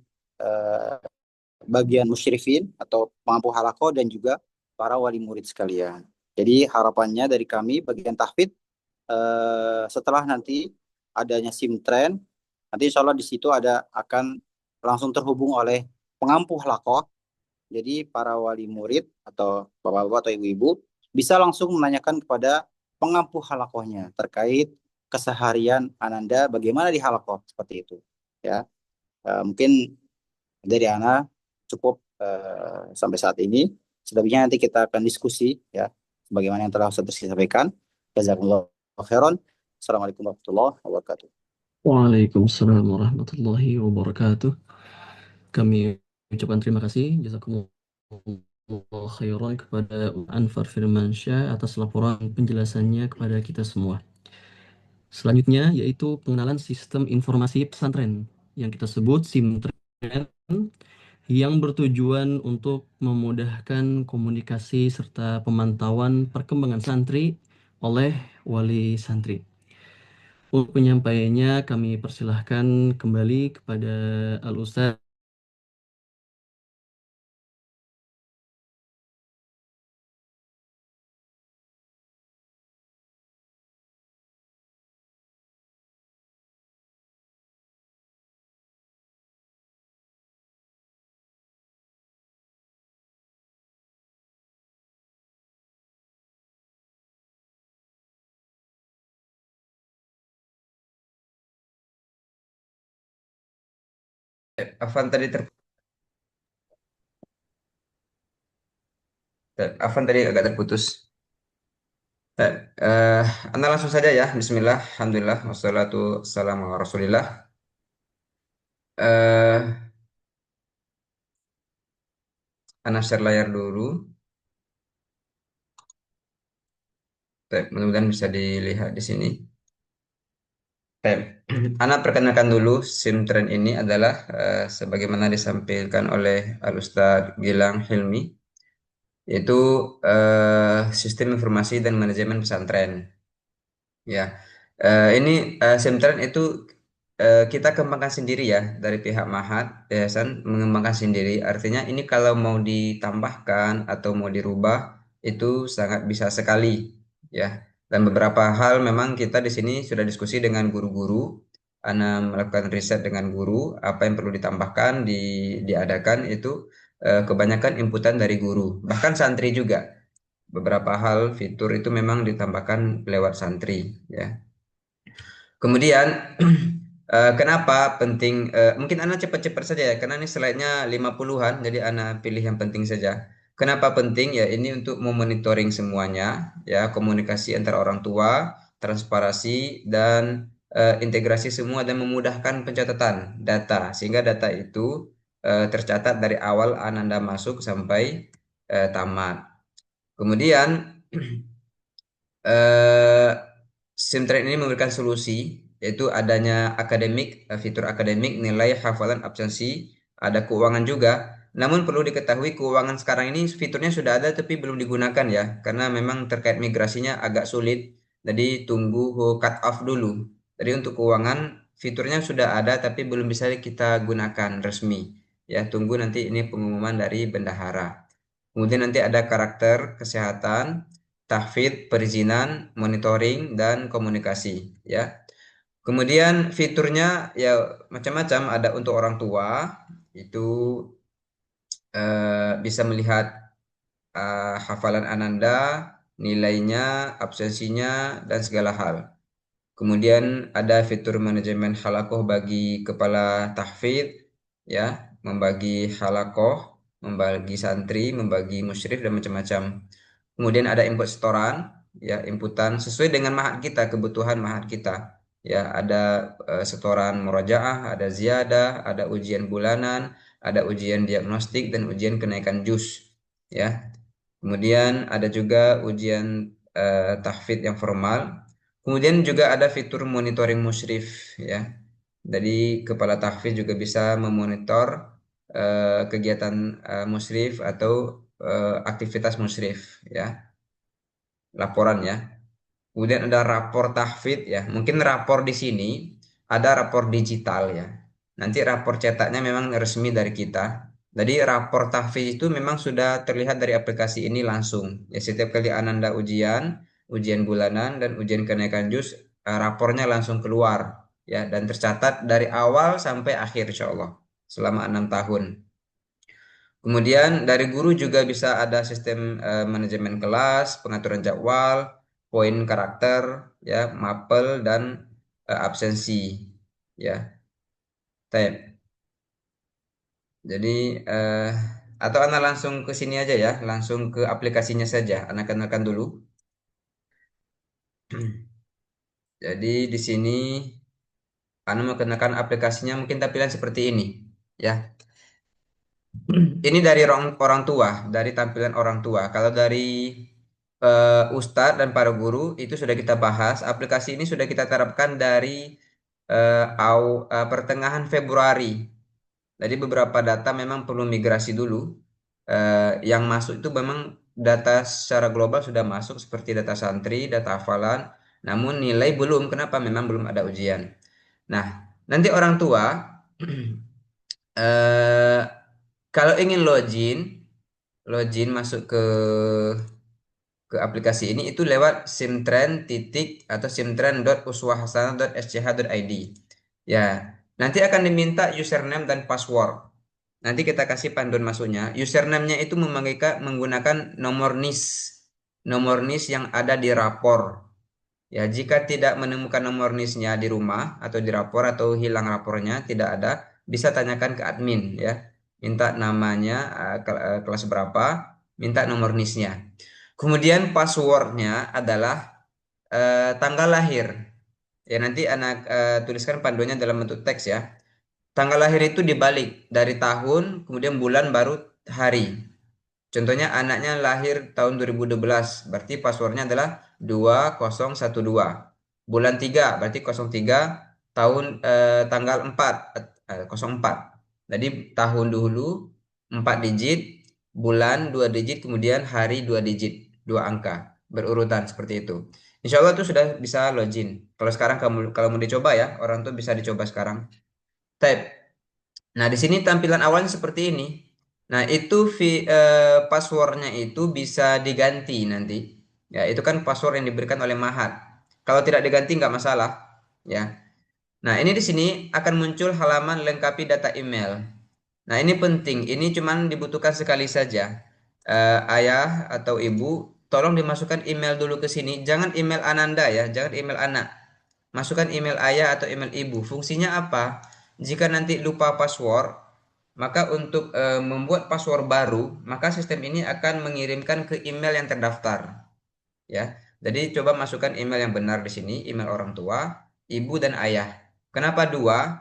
bagian musyrifin atau pengampu halaqah dan juga para wali murid sekalian. Jadi harapannya dari kami bagian tahfidz setelah nanti adanya SIMTREN, nanti insya Allah di situ akan langsung terhubung oleh pengampu halaqah. Jadi para wali murid atau bapak-bapak atau ibu-ibu bisa langsung menanyakan kepada pengampu halaqahnya terkait keseharian Ananda bagaimana di halaqah seperti itu. Ya, mungkin dari Ana cukup sampai saat ini. Selebihnya nanti kita akan diskusi ya, sebagaimana yang telah Ustaz sampaikan. Jazakumullah khairan. Assalamualaikum warahmatullahi wabarakatuh. Waalaikumsalam warahmatullahi wabarakatuh. Kami ucapkan terima kasih jazakumullah khairan kepada Anwar Firmansyah atas laporan penjelasannya kepada kita semua. Selanjutnya yaitu pengenalan sistem informasi pesantren yang kita sebut SIMTREN, yang bertujuan untuk memudahkan komunikasi serta pemantauan perkembangan santri oleh wali santri. Untuk penyampaiannya kami persilahkan kembali kepada Al-Ustaz. Afan tadi Afan tadi agak terputus. Anda langsung saja ya. Bismillah, alhamdulillah, wassalatu wassalamu ala rasulillah. Eh, Anda share layar dulu. Mudah-mudahan bisa dilihat di sini. Ana perkenalkan dulu SIMTREN ini adalah sebagaimana disampaikan oleh Al-Ustadz Gilang Hilmi, yaitu sistem informasi dan manajemen pesantren. Ya, ini SIMTREN itu kita kembangkan sendiri ya dari pihak Mahat Yayasan mengembangkan sendiri. Artinya ini kalau mau ditambahkan atau mau dirubah itu sangat bisa sekali ya. Dan beberapa hal memang kita di sini sudah diskusi dengan guru-guru. Ana melakukan riset dengan guru apa yang perlu ditambahkan diadakan itu kebanyakan inputan dari guru. Bahkan santri juga. Beberapa hal fitur itu memang ditambahkan lewat santri ya. Kemudian kenapa penting? Mungkin Ana cepat-cepat saja ya, karena ini slide-nya 50-an, jadi Ana pilih yang penting saja. Kenapa penting? Ya ini untuk memonitoring semuanya, ya komunikasi antara orang tua, transparansi dan integrasi semua dan memudahkan pencatatan data, sehingga data itu tercatat dari awal Ananda masuk sampai tamat. Kemudian SIMTREN ini memberikan solusi, yaitu adanya fitur akademik, nilai, hafalan, absensi, ada keuangan juga. Namun perlu diketahui keuangan sekarang ini fiturnya sudah ada tapi belum digunakan ya, karena memang terkait migrasinya agak sulit. Jadi tunggu cut off dulu. Jadi untuk keuangan fiturnya sudah ada tapi belum bisa kita gunakan resmi. Ya, tunggu nanti ini pengumuman dari bendahara. Kemudian nanti ada karakter, kesehatan, tahfidz, perizinan, monitoring, dan komunikasi ya. Kemudian fiturnya ya macam-macam, ada untuk orang tua itu bisa melihat hafalan Ananda, nilainya, absensinya, dan segala hal. Kemudian ada fitur manajemen halakoh bagi kepala tahfidz ya, membagi halakoh, membagi santri, membagi musyrif dan macam-macam. Kemudian ada input setoran, ya inputan sesuai dengan mahat kita, kebutuhan mahat kita. Ya, ada setoran murajaah, ada ziyadah, ada ujian bulanan, ada ujian diagnostik dan ujian kenaikan juz. Ya. Kemudian ada juga ujian tahfidz yang formal. Kemudian juga ada fitur monitoring musyrif ya. Jadi kepala tahfidz juga bisa memonitor kegiatan musyrif atau aktivitas musyrif ya, laporan ya. Kemudian ada rapor tahfidz ya. Mungkin rapor di sini ada rapor digital ya. Nanti rapor cetaknya memang resmi dari kita. Jadi rapor tahfidz itu memang sudah terlihat dari aplikasi ini langsung. Ya, setiap kali Ananda ujian, ujian bulanan dan ujian kenaikan juz, rapornya langsung keluar ya dan tercatat dari awal sampai akhir insya Allah selama 6 tahun. Kemudian dari guru juga bisa ada sistem manajemen kelas, pengaturan jadwal, poin karakter, ya, mapel dan absensi, ya. Baik. Jadi atau Anda langsung ke sini aja ya, langsung ke aplikasinya saja. Anda kenalkan dulu. Jadi di sini Anda mau kenalkan aplikasinya mungkin tampilan seperti ini, ya. Ini dari orang tua, dari tampilan orang tua. Kalau dari Ustadz dan para guru itu sudah kita bahas. Aplikasi ini sudah kita terapkan dari pertengahan Februari. Jadi beberapa data memang perlu migrasi dulu. Yang masuk itu memang data secara global sudah masuk seperti data santri, data hafalan. Namun nilai belum. Kenapa? Memang belum ada ujian. Nah, nanti orang tua eh, kalau ingin login masuk ke aplikasi ini itu lewat simtrend titik atau simtrend.uswahhasanah.sch.id. Ya, nanti akan diminta username dan password. Nanti kita kasih panduan masuknya. Username-nya itu menggunakan nomor NIS yang ada di rapor. Ya, jika tidak menemukan nomor NIS-nya di rumah atau di rapor atau hilang rapornya tidak ada, bisa tanyakan ke admin ya. Minta namanya, kelas berapa, minta nomor NIS-nya. Kemudian passwordnya adalah tanggal lahir. Ya nanti anak tuliskan panduannya dalam bentuk teks ya. Tanggal lahir itu dibalik dari tahun, kemudian bulan baru hari. Contohnya anaknya lahir tahun 2012, berarti passwordnya adalah 2012. Bulan 3 berarti 03 tahun tanggal 4 04. Jadi tahun dulu 4 digit, bulan 2 digit, kemudian hari 2 digit, 2 angka. Berurutan seperti itu. Insya Allah itu sudah bisa login. Kalau sekarang kalau mau dicoba ya, orang tuh bisa dicoba sekarang. Type. Nah, di sini tampilan awalnya seperti ini. Nah, itu passwordnya itu bisa diganti nanti. Ya, itu kan password yang diberikan oleh Mahat. Kalau tidak diganti nggak masalah. Ya. Nah, ini di sini akan muncul halaman lengkapi data email. Nah, ini penting. Ini cuman dibutuhkan sekali saja. Ayah atau ibu, tolong dimasukkan email dulu ke sini. Jangan email Ananda ya, jangan email anak. Masukkan email ayah atau email ibu. Fungsinya apa? Jika nanti lupa password, maka untuk membuat password baru, maka sistem ini akan mengirimkan ke email yang terdaftar. Ya, jadi coba masukkan email yang benar di sini, email orang tua, ibu dan ayah. Kenapa dua?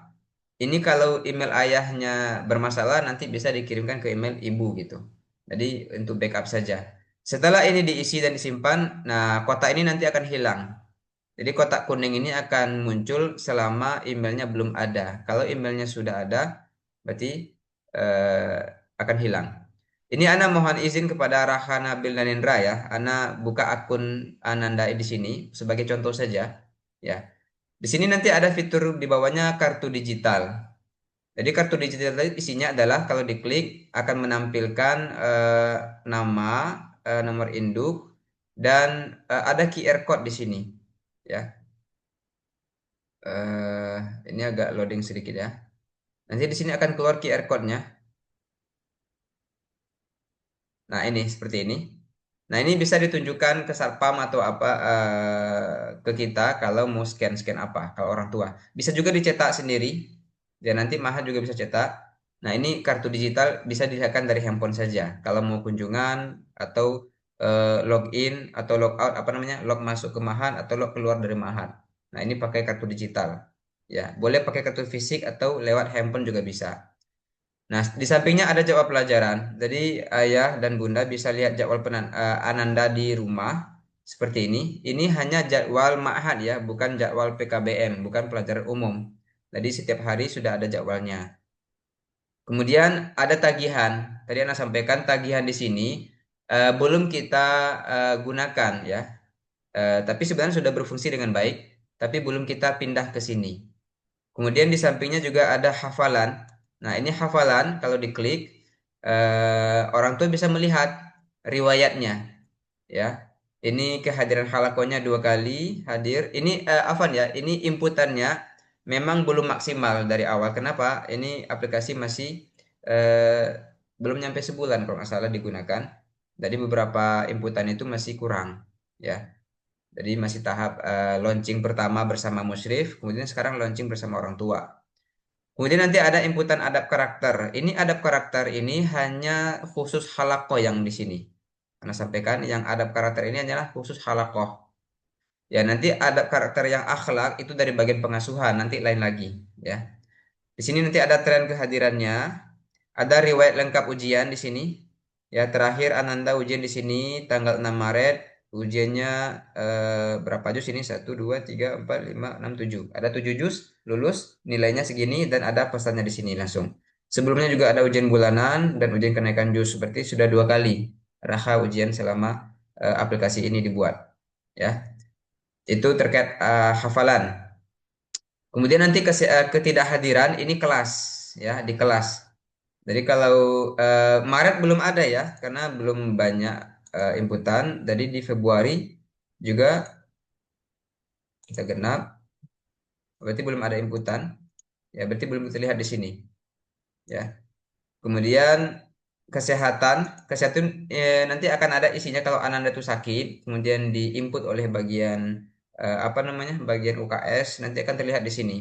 Ini kalau email ayahnya bermasalah nanti bisa dikirimkan ke email ibu gitu. Jadi untuk backup saja. Setelah ini diisi dan disimpan, nah kotak ini nanti akan hilang. Jadi kotak kuning ini akan muncul selama emailnya belum ada. Kalau emailnya sudah ada, berarti akan hilang. Ini Ana mohon izin kepada Raha Nabil dan Indra ya. Ana buka akun Ananda di sini sebagai contoh saja. Ya. Di sini nanti ada fitur di bawahnya kartu digital. Jadi kartu digital tadi isinya adalah kalau diklik akan menampilkan nama, nomor induk, dan ada QR code di sini. Ya, ini agak loading sedikit ya. Nanti di sini akan keluar QR code-nya. Nah ini seperti ini. Nah ini bisa ditunjukkan ke satpam atau apa ke kita kalau mau scan apa kalau orang tua. Bisa juga dicetak sendiri. Dan nanti Maha juga bisa cetak. Nah ini kartu digital bisa dilihatkan dari handphone saja. Kalau mau kunjungan atau login atau log out apa namanya log masuk ke Mahat atau log keluar dari Mahat. Nah ini pakai kartu digital. Ya boleh pakai kartu fisik atau lewat handphone juga bisa. Nah, di sampingnya ada jadwal pelajaran. Jadi ayah dan bunda bisa lihat jadwal Ananda di rumah seperti ini. Ini hanya jadwal ma'had ya, bukan jadwal PKBM, bukan pelajaran umum. Jadi setiap hari sudah ada jadwalnya. Kemudian ada tagihan. Tadi Anda sampaikan tagihan di sini belum kita gunakan ya. Tapi sebenarnya sudah berfungsi dengan baik, tapi belum kita pindah ke sini. Kemudian di sampingnya juga ada hafalan. Nah, ini hafalan kalau diklik orang tua bisa melihat riwayatnya ya. Ini kehadiran halakonya 2 kali hadir. Ini Afan ya, ini inputannya memang belum maksimal dari awal. Kenapa? Ini aplikasi masih eh, belum nyampe sebulan kalau nggak salah digunakan. Jadi beberapa inputan itu masih kurang ya. Jadi masih tahap launching pertama bersama musyrif, kemudian sekarang launching bersama orang tua. Kemudian nanti ada inputan adab karakter. Ini adab karakter ini hanya khusus halakoh yang di sini. Karena sampaikan yang adab karakter ini hanyalah khusus halakoh. Ya nanti adab karakter yang akhlak itu dari bagian pengasuhan, nanti lain lagi. Ya. Di sini nanti ada tren kehadirannya, ada riwayat lengkap ujian di sini. Ya terakhir Ananda ujian di sini tanggal 6 Maret. Ujiannya berapa juz ini? 1, 2, 3, 4, 5, 6, 7. Ada 7 juz, lulus, nilainya segini dan ada pesannya di sini langsung. Sebelumnya juga ada ujian bulanan dan ujian kenaikan juz seperti sudah 2 kali Raha ujian selama aplikasi ini dibuat. Ya, itu terkait hafalan. Kemudian nanti ketidakhadiran ini kelas ya di kelas. Jadi kalau Maret belum ada ya karena belum banyak inputan. Jadi di Februari juga kita genap. Berarti belum ada inputan. Ya berarti belum terlihat di sini. Ya. Kemudian kesehatan nanti akan ada isinya kalau Ananda itu sakit, kemudian diinput oleh bagian apa namanya bagian UKS nanti akan terlihat di sini.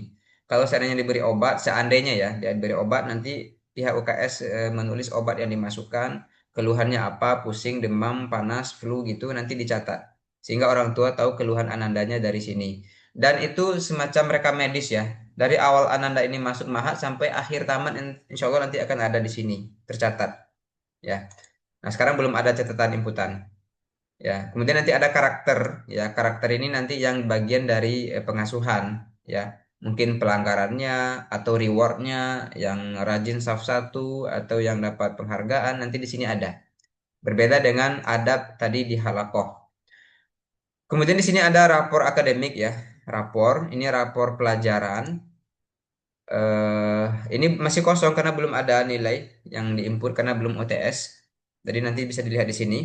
Kalau seandainya diberi obat, seandainya ya diberi obat nanti pihak UKS menulis obat yang dimasukkan, keluhannya apa, pusing, demam, panas, flu gitu nanti dicatat sehingga orang tua tahu keluhan Anandanya dari sini. Dan itu semacam rekam medis ya. Dari awal Ananda ini masuk Mahat sampai akhir taman insya Allah nanti akan ada di sini tercatat ya. Nah sekarang belum ada catatan inputan ya. Kemudian nanti ada karakter ya. Karakter ini nanti yang bagian dari pengasuhan ya. Mungkin pelanggarannya atau rewardnya yang rajin saf 1 atau yang dapat penghargaan nanti di sini ada. Berbeda dengan adab tadi di halakoh. Kemudian di sini ada rapor akademik ya. Rapor ini rapor pelajaran. Ini masih kosong karena belum ada nilai yang diinput karena belum OTS. Jadi nanti bisa dilihat di sini.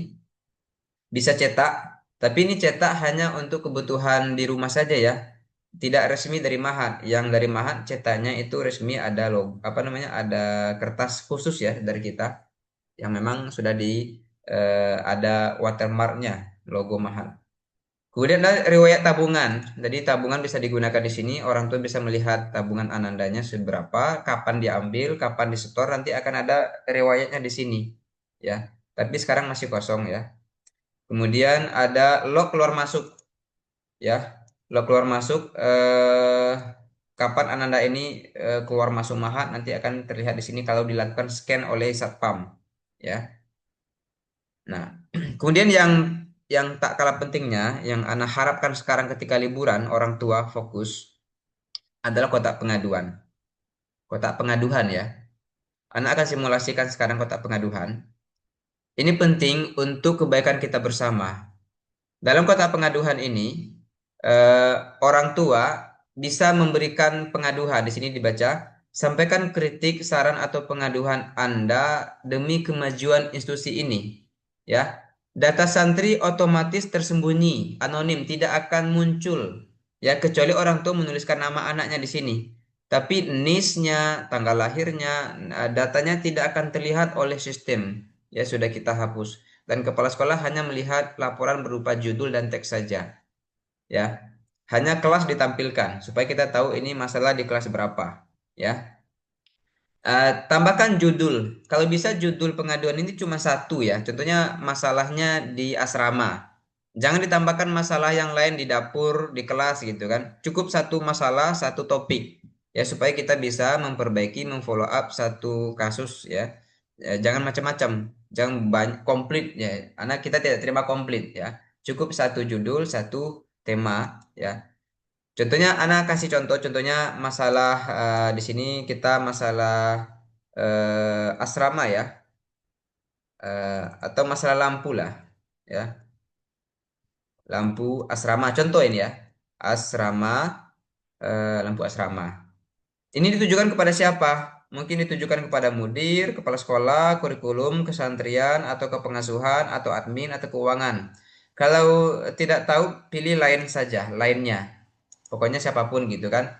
Bisa cetak, tapi ini cetak hanya untuk kebutuhan di rumah saja ya. Tidak resmi dari Mahat. Yang dari Mahat cetaknya itu resmi ada apa namanya? Ada kertas khusus ya dari kita yang memang sudah ada watermarknya logo Mahat. Kemudian ada riwayat tabungan. Jadi tabungan bisa digunakan di sini. Orang tua bisa melihat tabungan Anandanya seberapa, kapan diambil, kapan disetor. Nanti akan ada riwayatnya di sini. Ya, tapi sekarang masih kosong ya. Kemudian ada log keluar masuk. Ya, log keluar masuk. Kapan Ananda ini keluar masuk Mahat nanti akan terlihat di sini kalau dilakukan scan oleh Satpam. Ya. Nah, kemudian yang tak kalah pentingnya, yang Ana harapkan sekarang ketika liburan orang tua fokus adalah kotak pengaduan. Kotak pengaduan ya. Ana akan simulasikan sekarang kotak pengaduan. Ini penting untuk kebaikan kita bersama. Dalam kotak pengaduan ini, orang tua bisa memberikan pengaduan. Di sini dibaca, sampaikan kritik, saran atau pengaduan Anda demi kemajuan institusi ini. Ya, data santri otomatis tersembunyi, anonim, tidak akan muncul. Ya, kecuali orang tua menuliskan nama anaknya di sini. Tapi NIS-nya, tanggal lahirnya, datanya tidak akan terlihat oleh sistem. Ya, sudah kita hapus. Dan kepala sekolah hanya melihat laporan berupa judul dan teks saja. Ya, hanya kelas ditampilkan supaya kita tahu ini masalah di kelas berapa. Ya, tambahkan judul. Kalau bisa judul pengaduan ini cuma satu ya. Contohnya masalahnya di asrama. Jangan ditambahkan masalah yang lain di dapur, di kelas gitu kan. Cukup satu masalah, satu topik. ya supaya kita bisa memperbaiki, memfollow up satu kasus ya. Jangan macam-macam, jangan banyak komplit ya. Karena kita tidak terima komplit ya. Cukup satu judul, satu tema ya. Contohnya, Ana kasih contohnya masalah di sini kita masalah asrama ya, atau masalah lampu lah ya, lampu asrama. Contoh ini ya, asrama, lampu asrama. Ini ditujukan kepada siapa? Mungkin ditujukan kepada mudir, kepala sekolah, kurikulum, kesantrian, atau kepengasuhan, atau admin, atau keuangan. Kalau tidak tahu, pilih lain saja, lainnya. Pokoknya siapapun gitu kan.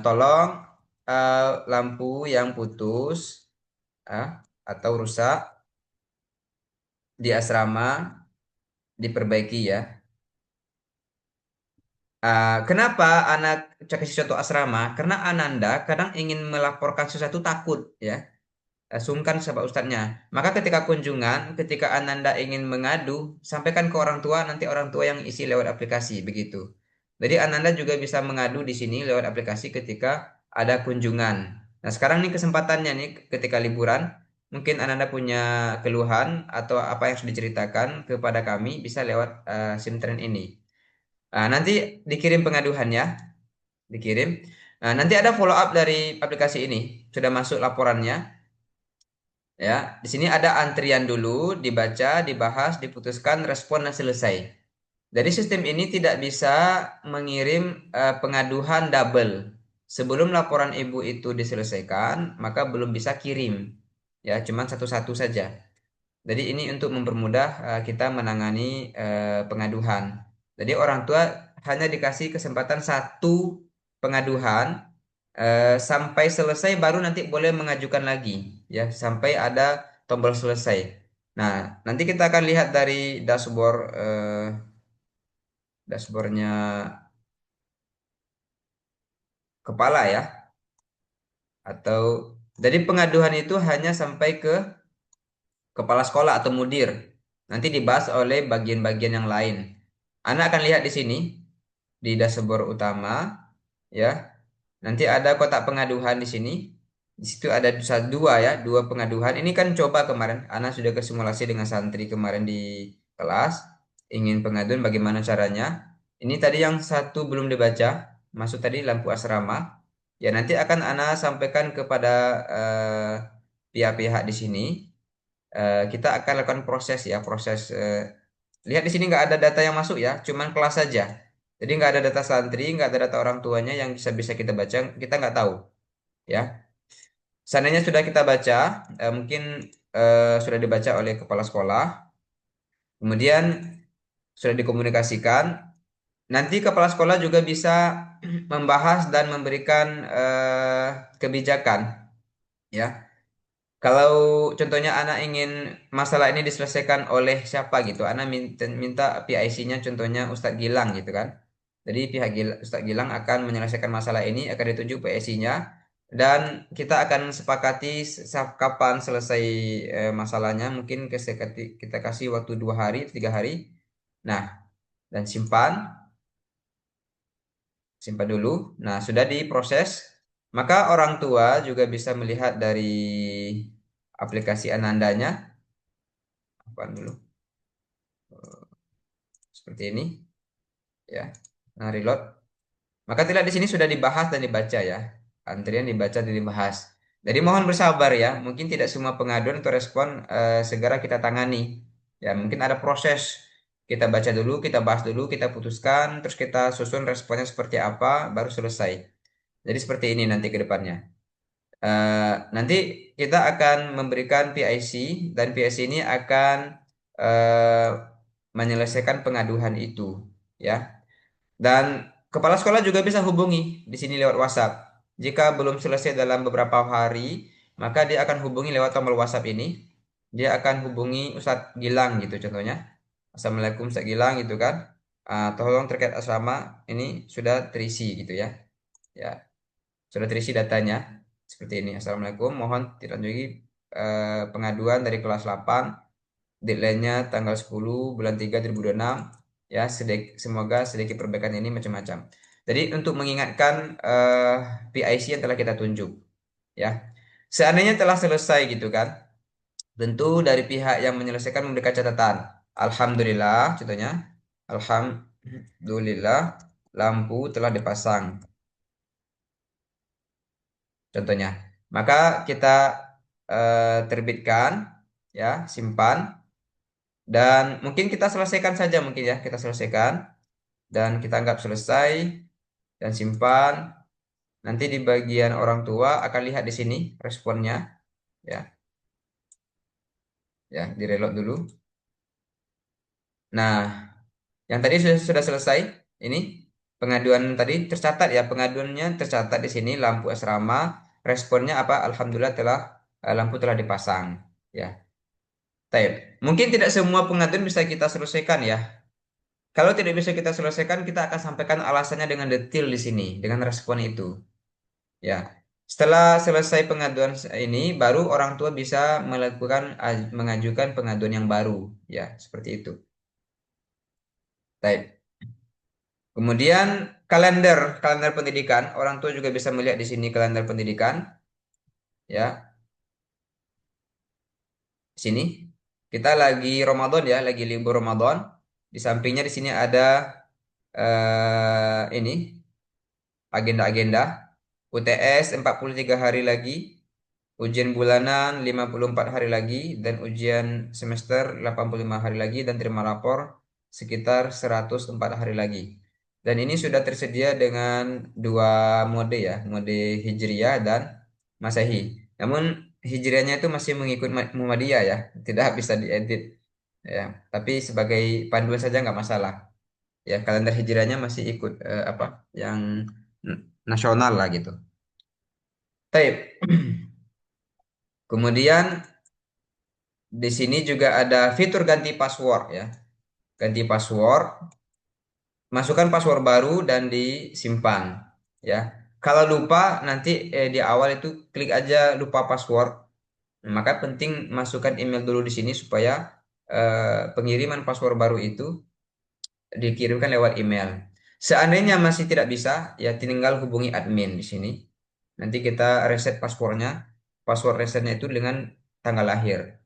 Tolong lampu yang putus atau rusak di asrama diperbaiki ya. Kenapa anak kasih contoh asrama? Karena Ananda kadang ingin melaporkan sesuatu takut ya. Sungkan sama ustadznya. Maka ketika kunjungan, ketika Ananda ingin mengadu, sampaikan ke orang tua, nanti orang tua yang isi lewat aplikasi begitu. Jadi Ananda juga bisa mengadu di sini lewat aplikasi ketika ada kunjungan. Nah, sekarang nih kesempatannya nih ketika liburan, mungkin Ananda punya keluhan atau apa yang sudah diceritakan kepada kami bisa lewat SIM Trend ini. Nanti dikirim pengaduannya, dikirim. Nanti ada follow up dari aplikasi ini. Sudah masuk laporannya. Ya, di sini ada antrian dulu, dibaca, dibahas, diputuskan, respon dan selesai. Jadi sistem ini tidak bisa mengirim pengaduan double. Sebelum laporan ibu itu diselesaikan, maka belum bisa kirim. Ya, cuma satu-satu saja. Jadi ini untuk mempermudah kita menangani pengaduan. Jadi orang tua hanya dikasih kesempatan satu pengaduan sampai selesai baru nanti boleh mengajukan lagi ya sampai ada tombol selesai. Nah, nanti kita akan lihat dari dashboardnya kepala ya, atau jadi pengaduan itu hanya sampai ke kepala sekolah atau mudir. Nanti dibahas oleh bagian-bagian yang lain. Anda akan lihat di sini di dashboard utama ya. Nanti ada kotak pengaduan di sini. Di situ ada dua pengaduan. Ini kan coba kemarin, Ana sudah ke simulasi dengan santri kemarin di kelas. Ingin pengaduan bagaimana caranya. Ini tadi yang satu belum dibaca, masuk tadi lampu asrama. Ya nanti akan Ana sampaikan kepada pihak-pihak di sini. Kita akan lakukan proses ya, lihat di sini nggak ada data yang masuk ya, cuman kelas saja. Jadi nggak ada data santri, nggak ada data orang tuanya yang bisa kita baca, kita nggak tahu ya. Seandainya sudah kita baca, mungkin sudah dibaca oleh kepala sekolah, kemudian sudah dikomunikasikan. Nanti kepala sekolah juga bisa membahas dan memberikan kebijakan ya. Kalau contohnya anak ingin masalah ini diselesaikan oleh siapa gitu, anak minta PIC-nya contohnya Ustadz Gilang gitu kan. Jadi pihak Ustadz Gilang akan menyelesaikan masalah ini, akan ditunjuk PIC-nya, dan kita akan sepakati kapan selesai masalahnya. Mungkin kita kasih waktu 2 hari, 3 hari. Nah, dan simpan dulu. Nah, sudah diproses, maka orang tua juga bisa melihat dari aplikasi Anandanya. Apa dulu? Seperti ini. Ya. Nah, reload. Maka tidak di sini sudah dibahas dan dibaca ya. Antrian dibaca dan dibahas. Jadi mohon bersabar ya. Mungkin tidak semua pengaduan atau respon segera kita tangani. Ya, mungkin ada proses. Kita baca dulu, kita bahas dulu, kita putuskan, terus kita susun responnya seperti apa, baru selesai. Jadi seperti ini nanti ke depannya. Nanti kita akan memberikan PIC dan PIC ini akan menyelesaikan pengaduan itu ya. Dan kepala sekolah juga bisa hubungi di sini lewat WhatsApp. Jika belum selesai dalam beberapa hari, maka dia akan hubungi lewat tombol WhatsApp ini. Dia akan hubungi Ustadz Gilang gitu contohnya. Assalamualaikum Ustadz Gilang gitu kan. Tolong terkait asrama ini sudah terisi gitu ya. Ya, sudah terisi datanya seperti ini. Assalamualaikum, mohon dilanjuti pengaduan dari kelas 8. Deadline-nya tanggal 10 bulan 3 2026. Ya, semoga sedikit perbaikan ini macam-macam. Jadi untuk mengingatkan PIC yang telah kita tunjuk, ya. Seandainya telah selesai gitu kan, tentu dari pihak yang menyelesaikan memberikan catatan. Alhamdulillah, contohnya, Alhamdulillah lampu telah dipasang. Contohnya, maka kita terbitkan, ya, simpan, dan mungkin kita selesaikan saja mungkin ya, kita selesaikan dan kita anggap selesai dan simpan. Nanti di bagian orang tua akan lihat di sini responnya, ya, ya, di-reload dulu. Nah, yang tadi sudah selesai, ini pengaduan tadi tercatat ya, pengaduannya tercatat di sini lampu asrama, responnya apa? Alhamdulillah lampu telah dipasang, ya. Baik. Mungkin tidak semua pengaduan bisa kita selesaikan ya. Kalau tidak bisa kita selesaikan, kita akan sampaikan alasannya dengan detail di sini, dengan respon itu. Ya. Setelah selesai pengaduan ini, baru orang tua bisa mengajukan pengaduan yang baru, ya, seperti itu. Baik. Kemudian kalender pendidikan, orang tua juga bisa melihat di sini kalender pendidikan, ya. Di sini kita lagi Ramadan ya, lagi libur Ramadan. Di sampingnya di sini ada ini agenda-agenda. UTS 43 hari lagi, ujian bulanan 54 hari lagi, dan ujian semester 85 hari lagi, dan terima rapor sekitar 104 hari lagi. Dan ini sudah tersedia dengan dua mode ya, mode Hijriyah dan Masehi. Namun Hijriahnya itu masih mengikut Muhammadiyah ya, tidak bisa diedit ya. Tapi sebagai panduan saja nggak masalah. Ya, kalender Hijriahnya masih ikut apa yang nasional lah gitu. Taib. Kemudian di sini juga ada fitur ganti password ya. Ganti password, masukkan password baru dan disimpan ya. Kalau lupa nanti di awal itu klik aja lupa password. Maka penting masukkan email dulu di sini supaya pengiriman password baru itu dikirimkan lewat email. Seandainya masih tidak bisa, ya tinggal hubungi admin di sini. Nanti kita reset passwordnya. Password resetnya itu dengan tanggal lahir.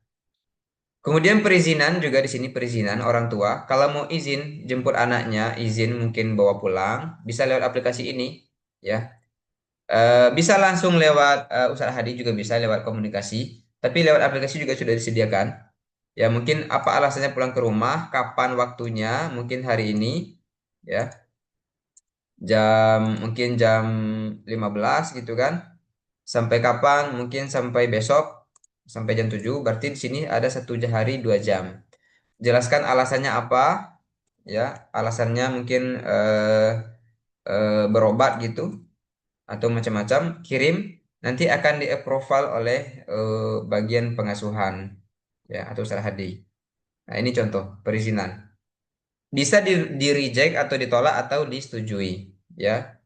Kemudian perizinan juga di sini perizinan orang tua. Kalau mau izin jemput anaknya, izin mungkin bawa pulang, bisa lewat aplikasi ini, ya. Bisa langsung lewat Ustadz Hadi juga bisa lewat komunikasi, tapi lewat aplikasi juga sudah disediakan. Ya mungkin apa alasannya pulang ke rumah, kapan waktunya, mungkin hari ini, ya. Mungkin jam 15 gitu kan. Sampai kapan? Mungkin sampai besok sampai jam 7. Berarti di sini ada 1 hari 2 jam. Jelaskan alasannya apa, ya. Alasannya mungkin berobat gitu atau macam-macam. Kirim, nanti akan di-approval oleh bagian pengasuhan, ya, atau Ustaz Hadi. Nah, ini contoh perizinan. Bisa di-reject atau ditolak atau disetujui, ya.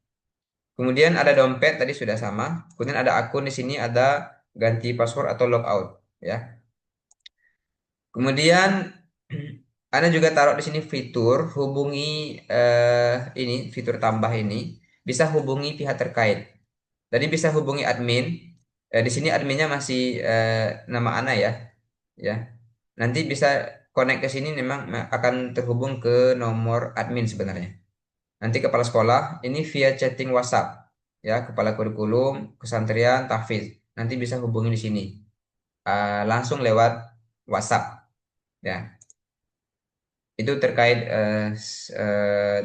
Kemudian ada dompet tadi sudah sama. Kemudian ada akun di sini, ada ganti password atau logout, ya. Kemudian Anda juga taruh di sini fitur hubungi ini fitur tambah ini bisa hubungi pihak terkait. Jadi bisa hubungi admin. Di sini adminnya masih nama Ana ya, ya. Nanti bisa connect ke sini memang akan terhubung ke nomor admin sebenarnya. Nanti kepala sekolah ini via chatting WhatsApp, ya, kepala kurikulum, kesantrian, tahfiz. Nanti bisa hubungi di sini langsung lewat WhatsApp, ya. Itu terkait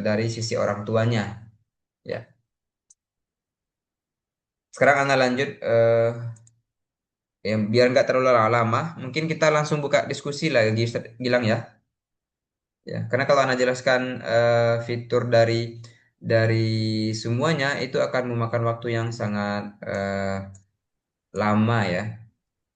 dari sisi orang tuanya, ya. Sekarang Anda lanjut ya, biar nggak terlalu lama, mungkin kita langsung buka diskusi lagi, Ustaz Gilang ya. Ya, karena kalau Anda jelaskan fitur dari semuanya itu akan memakan waktu yang sangat lama ya.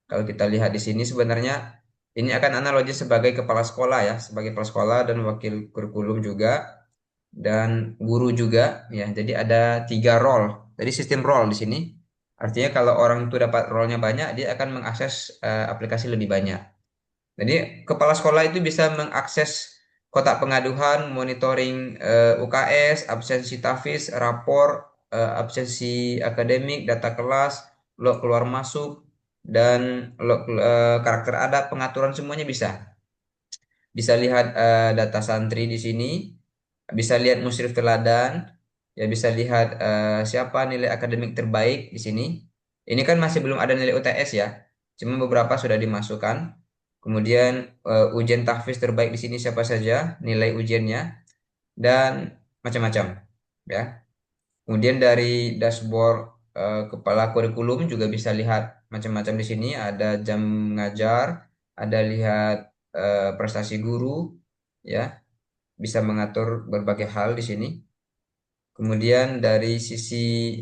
Kalau kita lihat di sini sebenarnya ini akan analogi sebagai kepala sekolah ya, sebagai kepala sekolah dan wakil kurikulum juga dan guru juga ya. Jadi ada 3 role. Jadi sistem role di sini. Artinya kalau orang itu dapat role-nya banyak, dia akan mengakses aplikasi lebih banyak. Jadi kepala sekolah itu bisa mengakses kotak pengaduan, monitoring UKS, absensi tahfiz, rapor, absensi akademik, data kelas, log keluar masuk, dan log karakter adat, pengaturan semuanya bisa. Bisa lihat data santri di sini, bisa lihat musyrif teladan, ya bisa lihat siapa nilai akademik terbaik di sini. Ini kan masih belum ada nilai UTS ya, cuma beberapa sudah dimasukkan. Kemudian ujian tahfiz terbaik di sini siapa saja, nilai ujiannya dan macam-macam, ya. Kemudian dari dashboard kepala kurikulum juga bisa lihat macam-macam di sini. Ada jam mengajar, ada lihat prestasi guru, ya, bisa mengatur berbagai hal di sini. Kemudian dari sisi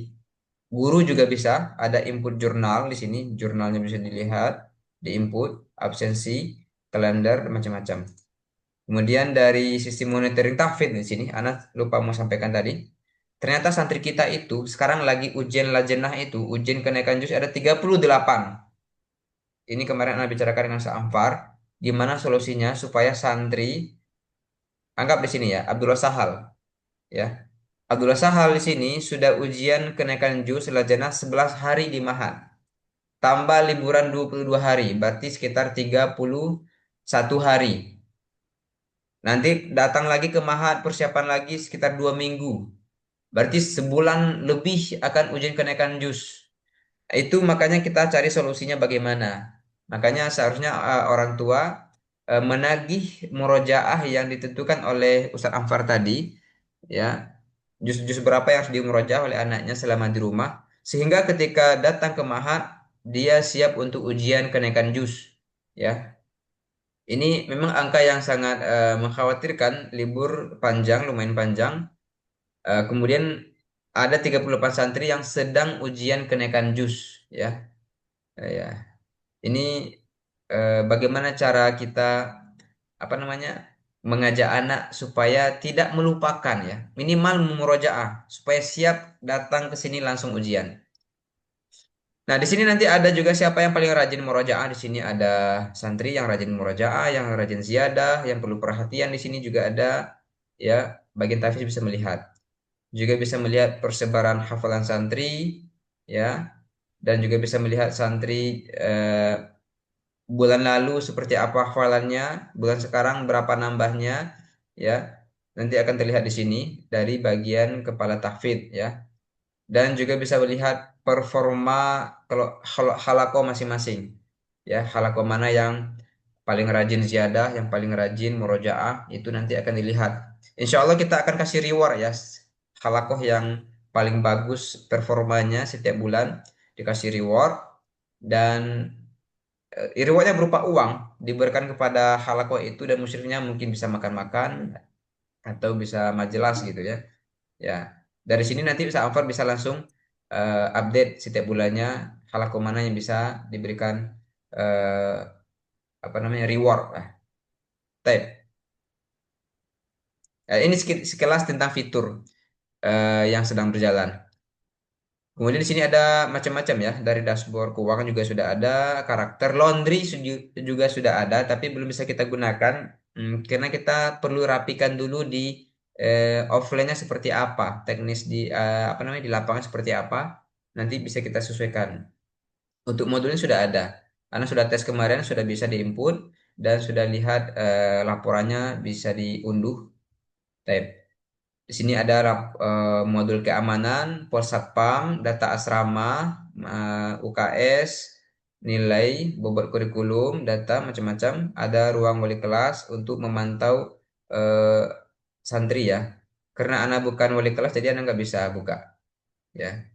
guru juga bisa ada input jurnal di sini, jurnalnya bisa dilihat, diinput, absensi, kalender, dan macam-macam. Kemudian dari sisi monitoring tahfidz di sini, Anak lupa mau sampaikan tadi. Ternyata santri kita itu sekarang lagi ujian lajenah itu, ujian kenaikan juz ada 38. Ini kemarin Anak bicarakan dengan Sa'amfar, gimana solusinya supaya santri, anggap di sini ya, Abdullah Sahal, ya. Abdullah Sahal di sini sudah ujian kenaikan juz lajenah 11 hari di Mahat. Tambah liburan 22 hari, berarti sekitar 31 hari. Nanti datang lagi ke Mahat, persiapan lagi sekitar 2 minggu. Berarti sebulan lebih akan ujian kenaikan juz. Itu makanya kita cari solusinya bagaimana. Makanya seharusnya orang tua menagih murojaah yang ditentukan oleh Ustadz Amfar tadi, ya, juz-juz berapa yang harus dimurojaah oleh anaknya selama di rumah, sehingga ketika datang ke Mahat dia siap untuk ujian kenaikan juz, ya. Ini memang angka yang sangat mengkhawatirkan, libur panjang, lumayan panjang. Kemudian ada 38 santri yang sedang ujian kenaikan juz, ya. Ya. Ini bagaimana cara kita apa namanya mengajak anak supaya tidak melupakan, ya, minimal murojaah supaya siap datang ke sini langsung ujian. Nah, di sini nanti ada juga siapa yang paling rajin murojaah. Di sini ada santri yang rajin murojaah, yang rajin ziyadah, yang perlu perhatian. Di sini juga ada, ya, bagian tahfiz bisa melihat. Juga bisa melihat persebaran hafalan santri, ya, dan juga bisa melihat santri bulan lalu seperti apa hafalannya, bulan sekarang berapa nambahnya, ya. Nanti akan terlihat di sini dari bagian kepala tahfidz, ya. Dan juga bisa melihat performa kalau halako masing-masing, ya, halako mana yang paling rajin ziyadah, yang paling rajin murojaah, itu nanti akan dilihat. Insya Allah kita akan kasih reward, ya, halakoh yang paling bagus performanya setiap bulan dikasih reward, dan rewardnya berupa uang diberikan kepada halakoh itu, dan musyrifnya mungkin bisa makan-makan atau bisa majelas gitu, ya. Ya, dari sini nanti bisa Anfar bisa langsung update setiap bulannya halakoh mana yang bisa diberikan eh, apa namanya reward. Type. Ini sekelas tentang fitur yang sedang berjalan. Kemudian di sini ada macam-macam, ya, dari dashboard keuangan juga sudah ada, karakter laundry juga sudah ada, tapi belum bisa kita gunakan karena kita perlu rapikan dulu di offline-nya seperti apa, teknis di apa namanya di lapangan seperti apa, nanti bisa kita sesuaikan. Untuk modulnya sudah ada, karena sudah tes kemarin, sudah bisa diinput dan sudah lihat laporannya bisa diunduh. Type. Di sini ada modul keamanan, pos satpam, data asrama, UKS, nilai, bobot kurikulum, data macam-macam. Ada ruang wali kelas untuk memantau eh, santri, ya. Karena anak bukan wali kelas, jadi anak nggak bisa buka, ya.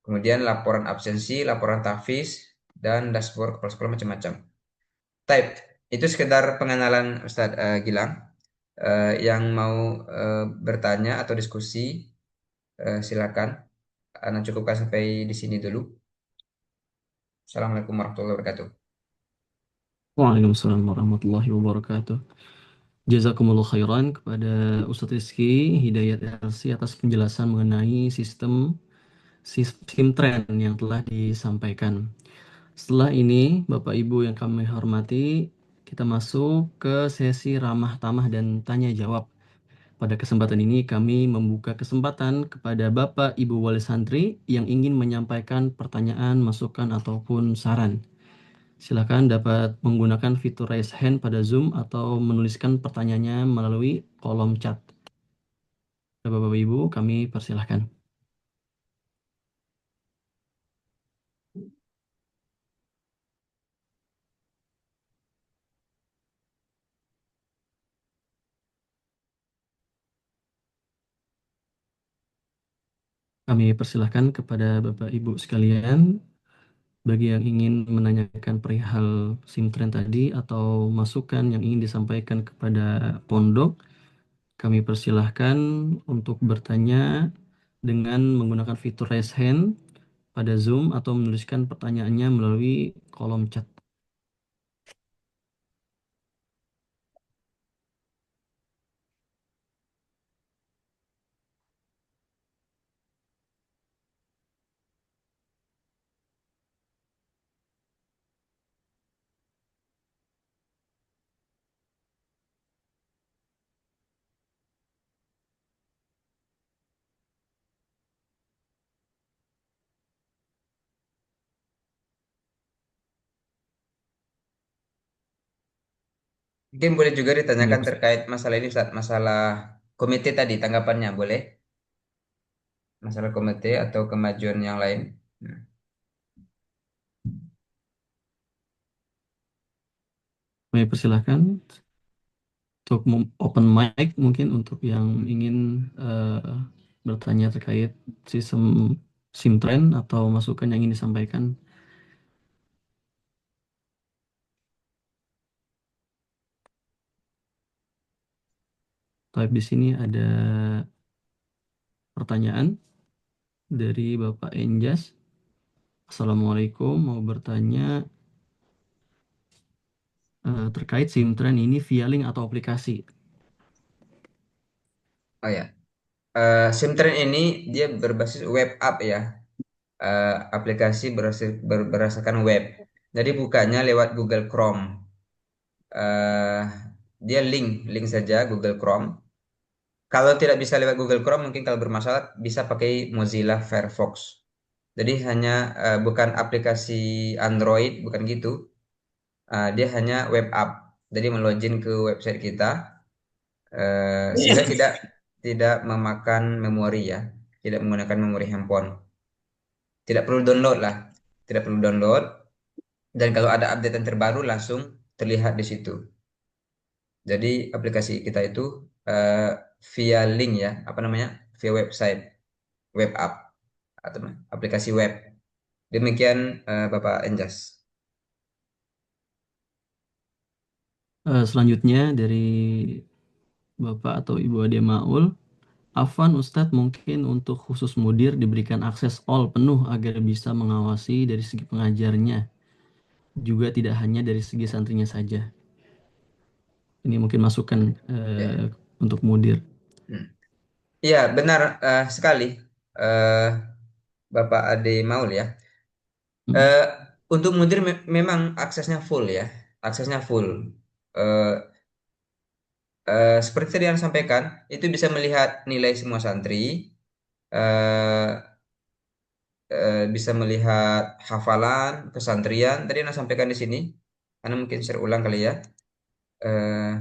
Kemudian laporan absensi, laporan tahfiz, dan dashboard kepala sekolah macam-macam. Type. Itu sekedar pengenalan Ustadz Gilang. Yang mau bertanya atau diskusi silakan. Ana cukupkan sampai di sini dulu. Assalamualaikum warahmatullahi wabarakatuh. Waalaikumsalam warahmatullahi wabarakatuh. Jazakumullah khairan kepada Ustadz Rizky Hidayat LC atas penjelasan mengenai sistem tren yang telah disampaikan. Setelah ini, Bapak Ibu yang kami hormati, kita masuk ke sesi ramah tamah dan tanya jawab. Pada kesempatan ini kami membuka kesempatan kepada Bapak Ibu Wali Santri yang ingin menyampaikan pertanyaan, masukan, ataupun saran. Silakan dapat menggunakan fitur raise hand pada Zoom atau menuliskan pertanyaannya melalui kolom chat. Bapak Ibu, kami persilahkan. Kami persilahkan kepada Bapak Ibu sekalian, bagi yang ingin menanyakan perihal SIMTREN tadi atau masukan yang ingin disampaikan kepada pondok, kami persilahkan untuk bertanya dengan menggunakan fitur raise hand pada Zoom atau menuliskan pertanyaannya melalui kolom chat. Mungkin boleh juga Kami ditanyakan pers- terkait masalah ini, Ustaz, masalah komite tadi, tanggapannya boleh? Masalah komite atau kemajuan yang lain. Hmm. Kami persilahkan untuk open mic mungkin untuk yang ingin bertanya terkait sistem SIMTREN atau masukan yang ingin disampaikan. Tapi di sini ada pertanyaan dari Bapak Enjas. Assalamualaikum, mau bertanya terkait SIMTREN ini via link atau aplikasi. Oh ya, SIMTREN ini dia berbasis web app ya. Aplikasi berdasarkan web. Jadi bukanya lewat Google Chrome. Eh, Dia link saja Google Chrome. Kalau tidak bisa lewat Google Chrome, mungkin kalau bermasalah bisa pakai Mozilla Firefox. Jadi hanya bukan aplikasi Android, bukan gitu. Dia hanya web app. Jadi melogin ke website kita, sehingga tidak memakan memori ya, tidak menggunakan memori handphone. Tidak perlu download lah, tidak perlu download. Dan kalau ada update yang terbaru langsung terlihat di situ. Jadi aplikasi kita itu eh, via link ya, apa namanya? Via website, web app atau aplikasi web. Demikian Bapak Enjas. Selanjutnya dari Bapak atau Ibu Ade Maul, Afwan Ustadz, mungkin untuk khusus mudir diberikan akses all penuh agar bisa mengawasi dari segi pengajarnya, juga tidak hanya dari segi santrinya saja. Ini mungkin masukan Ya. untuk mudir. Hmm. Iya, benar sekali eh, Bapak Ade Maul ya. Hmm. Eh, untuk mudir memang aksesnya full ya, aksesnya full. Eh, Seperti tadi yang sampaikan, itu bisa melihat nilai semua santri, eh, bisa melihat hafalan, kesantrian. Tadi yang sampaikan di sini, karena mungkin share ulang kali ya, eh,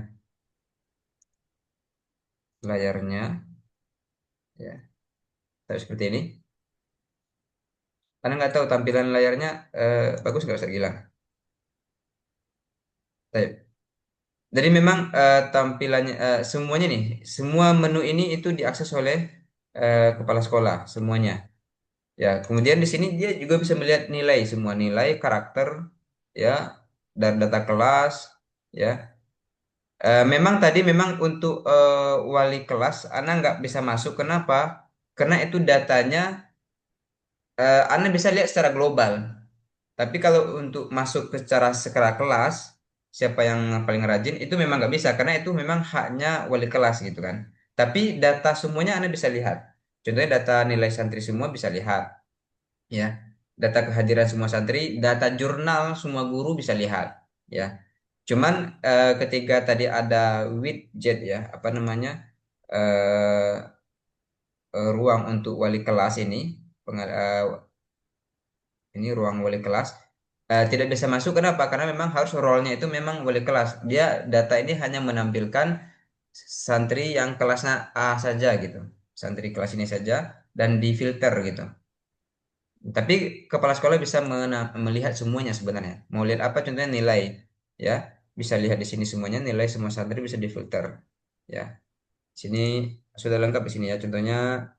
layarnya, ya, seperti ini. Karena nggak tahu tampilan layarnya bagus nggak Ustaz Gilang. Baik. Jadi memang tampilannya semuanya nih, semua menu ini itu diakses oleh kepala sekolah semuanya. Ya, kemudian di sini dia juga bisa melihat nilai semua nilai karakter ya dan data kelas ya. Memang tadi memang untuk wali kelas Ana nggak bisa masuk. Kenapa? Karena itu datanya Ana bisa lihat secara global. Tapi kalau untuk masuk ke secara skala kelas, siapa yang paling rajin itu memang nggak bisa karena itu memang haknya wali kelas gitu kan. Tapi data semuanya Anda bisa lihat. Contohnya data nilai santri semua bisa lihat, ya. Data kehadiran semua santri, data jurnal semua guru bisa lihat, ya. Cuman ketika tadi ada widget ya, apa namanya, eh, ruang untuk wali kelas ini, ini ruang wali kelas tidak bisa masuk. Kenapa? Karena memang harus role-nya itu memang wali kelas. Dia data ini hanya menampilkan santri yang kelasnya A saja gitu, santri kelas ini saja dan difilter gitu. Tapi kepala sekolah bisa melihat semuanya sebenarnya. Mau lihat apa? Contohnya nilai, ya bisa lihat di sini semuanya, nilai semua santri bisa difilter. Ya, sini sudah lengkap di sini ya. Contohnya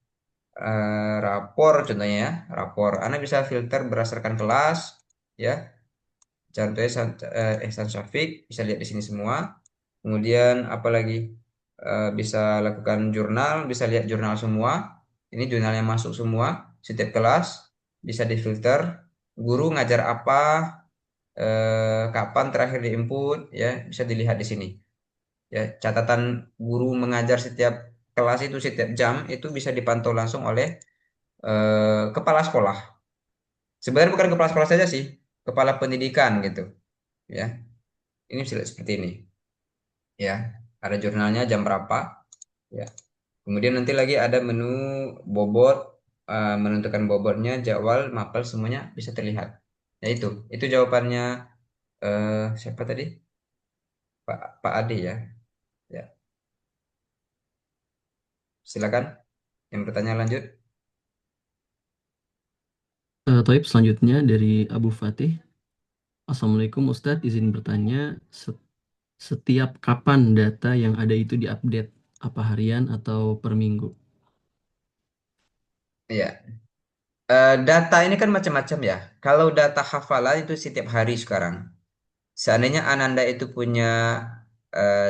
rapor, contohnya ya, rapor. Anda bisa filter berdasarkan kelas, ya. Contohnya Ihsan Syafiq bisa lihat di sini semua. Kemudian apalagi bisa lakukan jurnal, bisa lihat jurnal semua. Ini jurnal yang masuk semua setiap kelas bisa difilter. Guru ngajar apa, kapan terakhir diinput, ya bisa dilihat di sini. Ya, catatan guru mengajar setiap kelas itu setiap jam itu bisa dipantau langsung oleh kepala sekolah. Sebenarnya bukan kepala sekolah saja sih, kepala pendidikan gitu. Ya, ini bisa lihat seperti ini. Ya, ada jurnalnya jam berapa. Ya. Kemudian nanti lagi ada menu bobot, menentukan bobotnya, jadwal, mapel semuanya bisa terlihat. Ya itu jawabannya siapa tadi? Pak Ade ya. Ya, silakan. Yang bertanya lanjut. Taib selanjutnya dari Abu Fatih. Assalamualaikum Ustadz, izin bertanya, setiap kapan data yang ada itu diupdate? Apa harian atau per minggu? Ya, data ini kan macam-macam ya. Kalau data hafalan itu setiap hari sekarang. Seandainya Ananda itu punya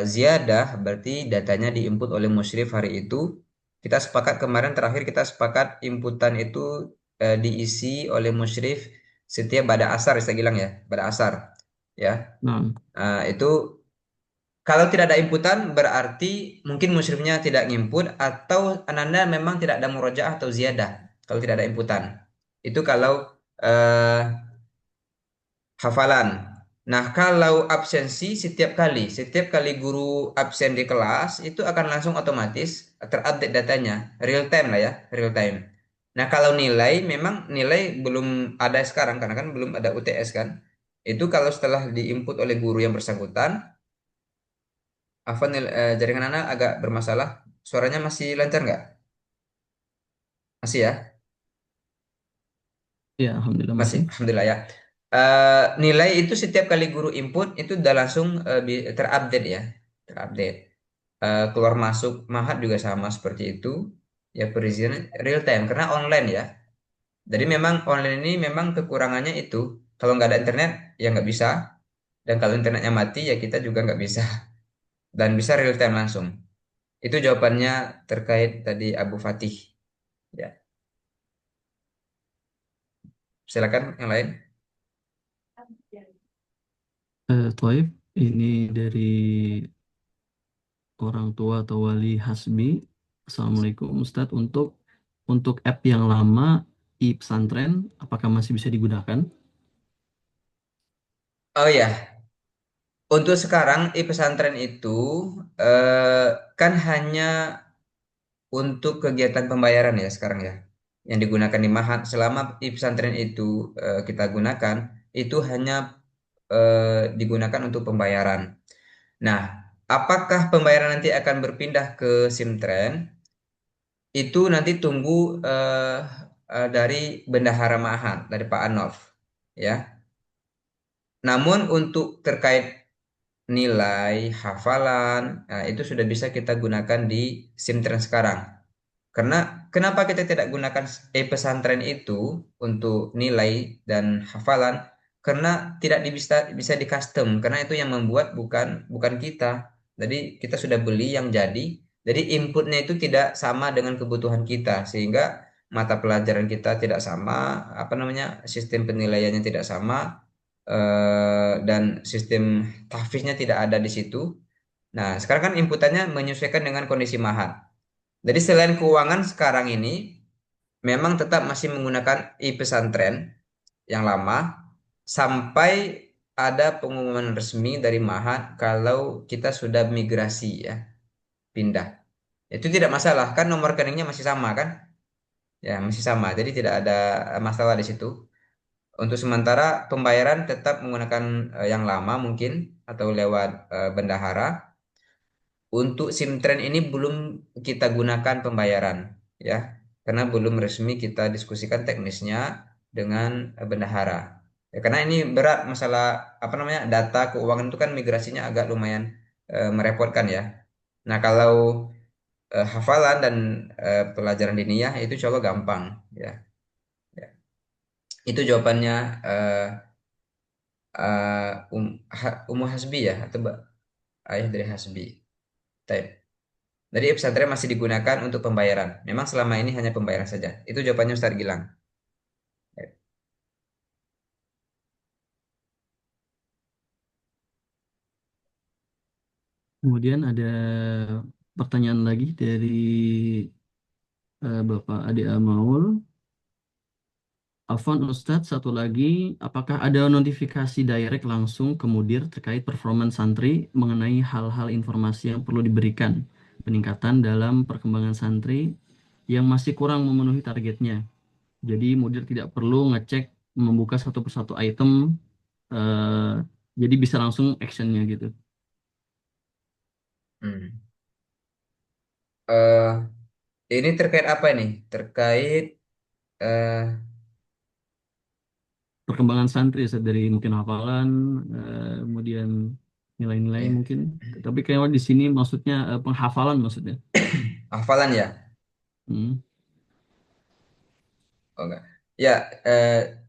ziyadah, berarti datanya diinput oleh musyrif hari itu. Kita sepakat kemarin terakhir kita sepakat inputan itu diisi oleh musyrif setiap pada asar, saya bilang ya, pada asar. Ya, Nah, itu kalau tidak ada inputan berarti mungkin musyrifnya tidak nginput atau Ananda memang tidak ada murojaah atau ziyadah. Kalau tidak ada inputan, itu kalau eh, hafalan. Nah, kalau absensi setiap kali guru absen di kelas itu akan langsung otomatis terupdate datanya, real time lah ya, real time. Nah, kalau nilai memang nilai belum ada sekarang karena kan belum ada UTS kan. Itu kalau setelah diinput oleh guru yang bersangkutan, jaringan Anda agak bermasalah. Suaranya masih lancar nggak? Masih ya? ya Alhamdulillah Masih, masih. alhamdulillah ya. Nilai itu setiap kali guru input itu udah langsung terupdate ya, terupdate. Keluar masuk mahat juga sama seperti itu. Ya perizinan real time karena online ya. Jadi memang online ini memang kekurangannya itu kalau nggak ada internet ya nggak bisa. Dan kalau internetnya mati ya kita juga nggak bisa. Dan bisa real time langsung. Itu jawabannya terkait tadi Abu Fatih. Ya, silakan yang lain. Taib, ini dari orang tua atau wali Hasbi. Assalamualaikum Ustadz, untuk app yang lama e-pesantren apakah masih bisa digunakan? Oh ya, untuk sekarang e-pesantren itu kan hanya untuk kegiatan pembayaran ya sekarang ya. Yang digunakan di Mahat selama e-pesantren itu kita gunakan itu hanya digunakan untuk pembayaran. Nah, apakah pembayaran nanti akan berpindah ke SIMTRAN? Itu nanti tunggu dari Bendahara Mahat, dari Pak Anov ya. Namun untuk terkait nilai hafalan, nah, itu sudah bisa kita gunakan di SIMTRAN sekarang. Karena kenapa kita tidak gunakan pesantren itu untuk nilai dan hafalan? Karena tidak bisa di custom, karena itu yang membuat bukan bukan kita. Jadi kita sudah beli yang jadi. Jadi inputnya itu tidak sama dengan kebutuhan kita, sehingga mata pelajaran kita tidak sama, apa namanya, sistem penilaiannya tidak sama, dan sistem tahfiznya tidak ada di situ. Nah, sekarang kan inputannya menyesuaikan dengan kondisi mahat. Jadi selain keuangan sekarang ini memang tetap masih menggunakan e-pesantren yang lama sampai ada pengumuman resmi dari Mahat kalau kita sudah migrasi ya, pindah. Itu tidak masalah kan, nomor rekeningnya masih sama kan? Ya, masih sama. Jadi tidak ada masalah di situ. Untuk sementara pembayaran tetap menggunakan yang lama mungkin atau lewat bendahara. Untuk SIM-Trend ini belum kita gunakan pembayaran ya, karena belum resmi kita diskusikan teknisnya dengan bendahara. Ya, karena ini berat masalah apa namanya, data keuangan itu kan migrasinya agak lumayan merepotkan ya. Nah, kalau hafalan dan pelajaran diniyah itu insya Allah gampang ya. Ya. Itu jawabannya Ummu Hasbi ya, atau ayah dari Hasbi. Taib. Jadi pesantren masih digunakan untuk pembayaran. Memang selama ini hanya pembayaran saja. Itu jawabannya Ustaz Gilang. Kemudian ada pertanyaan lagi dari Bapak Ade Amaul. Afwan Ustadz, satu lagi, apakah ada notifikasi direct langsung ke mudir terkait performance santri mengenai hal-hal informasi yang perlu diberikan, peningkatan dalam perkembangan santri yang masih kurang memenuhi targetnya? Jadi mudir tidak perlu ngecek membuka satu persatu item, eh, jadi bisa langsung actionnya gitu. Hmm. Eh, ini terkait apa ini? Terkait eh, Perkembangan santri Ustadz, dari mungkin hafalan, kemudian nilai-nilai ya, mungkin. Tapi kayaknya di sini maksudnya penghafalan maksudnya. hafalan ya. Hmm. Oh enggak. Ya,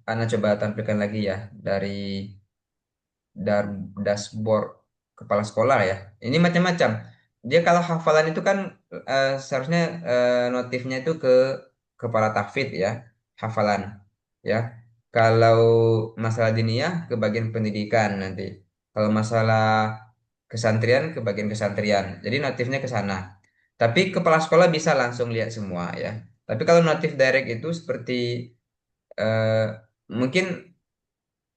Ana coba tampilkan lagi ya dari dashboard kepala sekolah ya. Ini macam-macam. Dia kalau hafalan itu kan seharusnya notifnya itu ke kepala tahfidz ya, hafalan ya. Kalau masalah diniyah ke bagian pendidikan nanti. Kalau masalah kesantrian ke bagian kesantrian. Jadi notifnya ke sana. Tapi kepala sekolah bisa langsung lihat semua ya. Tapi kalau notif direct itu seperti eh, mungkin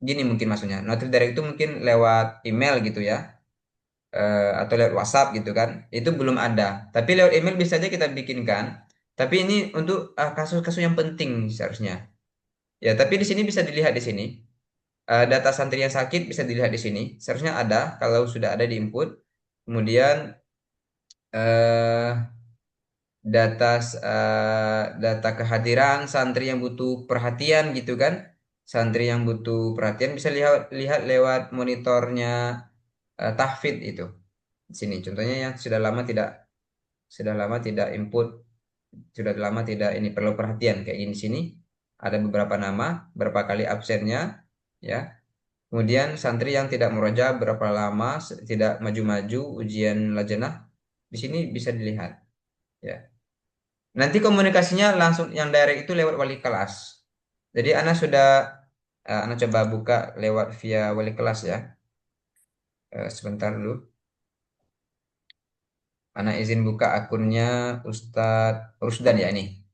gini, mungkin maksudnya notif direct itu mungkin lewat email gitu ya, atau lewat WhatsApp gitu kan, itu belum ada. Tapi lewat email bisa aja kita bikinkan. Tapi ini untuk kasus-kasus yang penting seharusnya ya. Tapi di sini bisa dilihat di sini. Data santri yang sakit bisa dilihat di sini, seharusnya ada kalau sudah ada di input. Kemudian eh, data kehadiran santri yang butuh perhatian gitu kan. Santri yang butuh perhatian bisa lihat lihat lewat monitornya tahfidz itu. Di sini contohnya yang sudah lama tidak input, sudah lama tidak ini perlu perhatian kayak gini. Sini ada beberapa nama, berapa kali absennya ya. Kemudian santri yang tidak murojaah berapa lama, tidak maju-maju ujian lajenah, di sini bisa dilihat ya. Nanti komunikasinya langsung yang direct itu lewat wali kelas. Jadi Ana coba buka lewat via wali kelas ya. Sebentar dulu. Ana izin buka akunnya Ustadz Rusdan ya ini.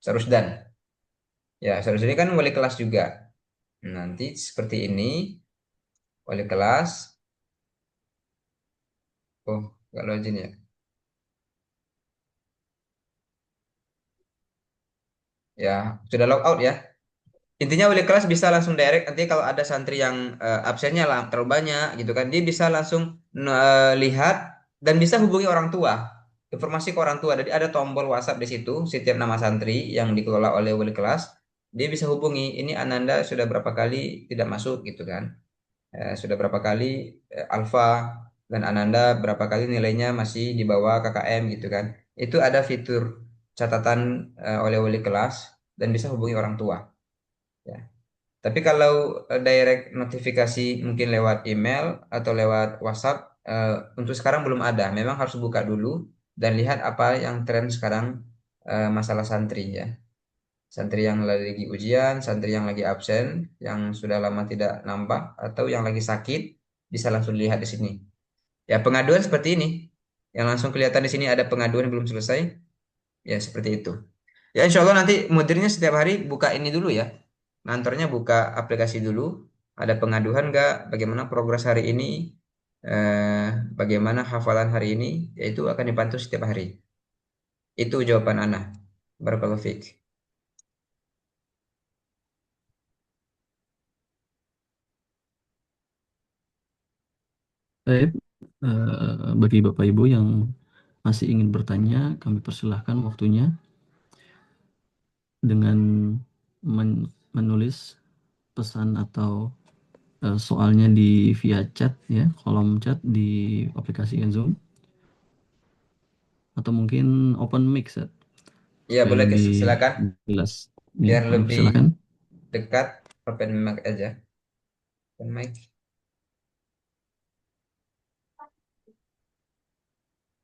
Ustadz Rusdan. Ya, Ustadz Rusdan ini kan wali kelas juga. Nanti seperti ini wali kelas. Oh, nggak login ya. Ya, sudah log out ya. Intinya wali kelas bisa langsung direct, nanti kalau ada santri yang absennya lah terlalu banyak gitu kan, dia bisa langsung lihat dan bisa hubungi orang tua, informasi ke orang tua. Jadi ada tombol WhatsApp di situ, setiap nama santri yang dikelola oleh wali kelas dia bisa hubungi, ini Ananda sudah berapa kali tidak masuk gitu kan. Sudah berapa kali alfa, dan Ananda berapa kali nilainya masih di bawah KKM gitu kan. Itu ada fitur catatan oleh wali kelas dan bisa hubungi orang tua ya. Tapi kalau direct notifikasi mungkin lewat email atau lewat WhatsApp, untuk sekarang belum ada. Memang harus buka dulu dan lihat apa yang tren sekarang, masalah santri ya. Santri yang lagi ujian, santri yang lagi absen, yang sudah lama tidak nampak, atau yang lagi sakit, bisa langsung dilihat di sini. Ya, pengaduan seperti ini. Yang langsung kelihatan di sini ada pengaduan yang belum selesai. Ya, seperti itu. Ya, insya Allah nanti mudirnya setiap hari buka ini dulu ya. Ngantornya buka aplikasi dulu ada pengaduan nggak? Bagaimana progres hari ini? Eh, Bagaimana hafalan hari ini? Yaitu akan dipantau setiap hari. Itu jawaban Ana. Barakallahu fiik. Baik, bagi Bapak Ibu yang masih ingin bertanya, kami persilahkan waktunya dengan menulis pesan atau soalnya di via chat ya, kolom chat di aplikasi Zoom, atau mungkin open mic Seth, Ya, supaya boleh lebih silakan. jelas. Ya, Biar kami lebih persilahkan. dekat, open mic aja. Open mic.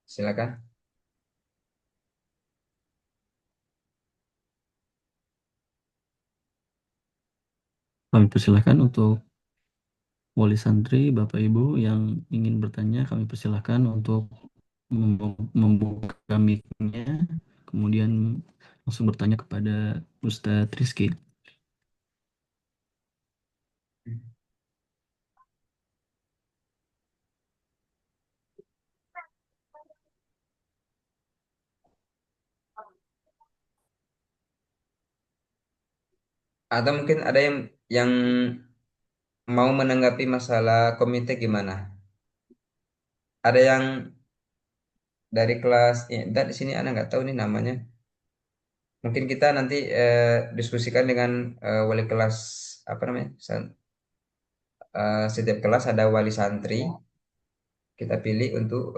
Silakan. Kami persilahkan untuk wali santri, Bapak Ibu yang ingin bertanya, kami persilahkan untuk membuka mic-nya, kemudian langsung bertanya kepada Ustadz Rizky. Atau mungkin ada yang mau menanggapi masalah komite gimana? Ada yang dari kelas, ya, di sini Ana nggak tahu nih namanya. Mungkin kita nanti diskusikan dengan wali kelas, apa namanya? Setiap kelas ada wali santri. Kita pilih untuk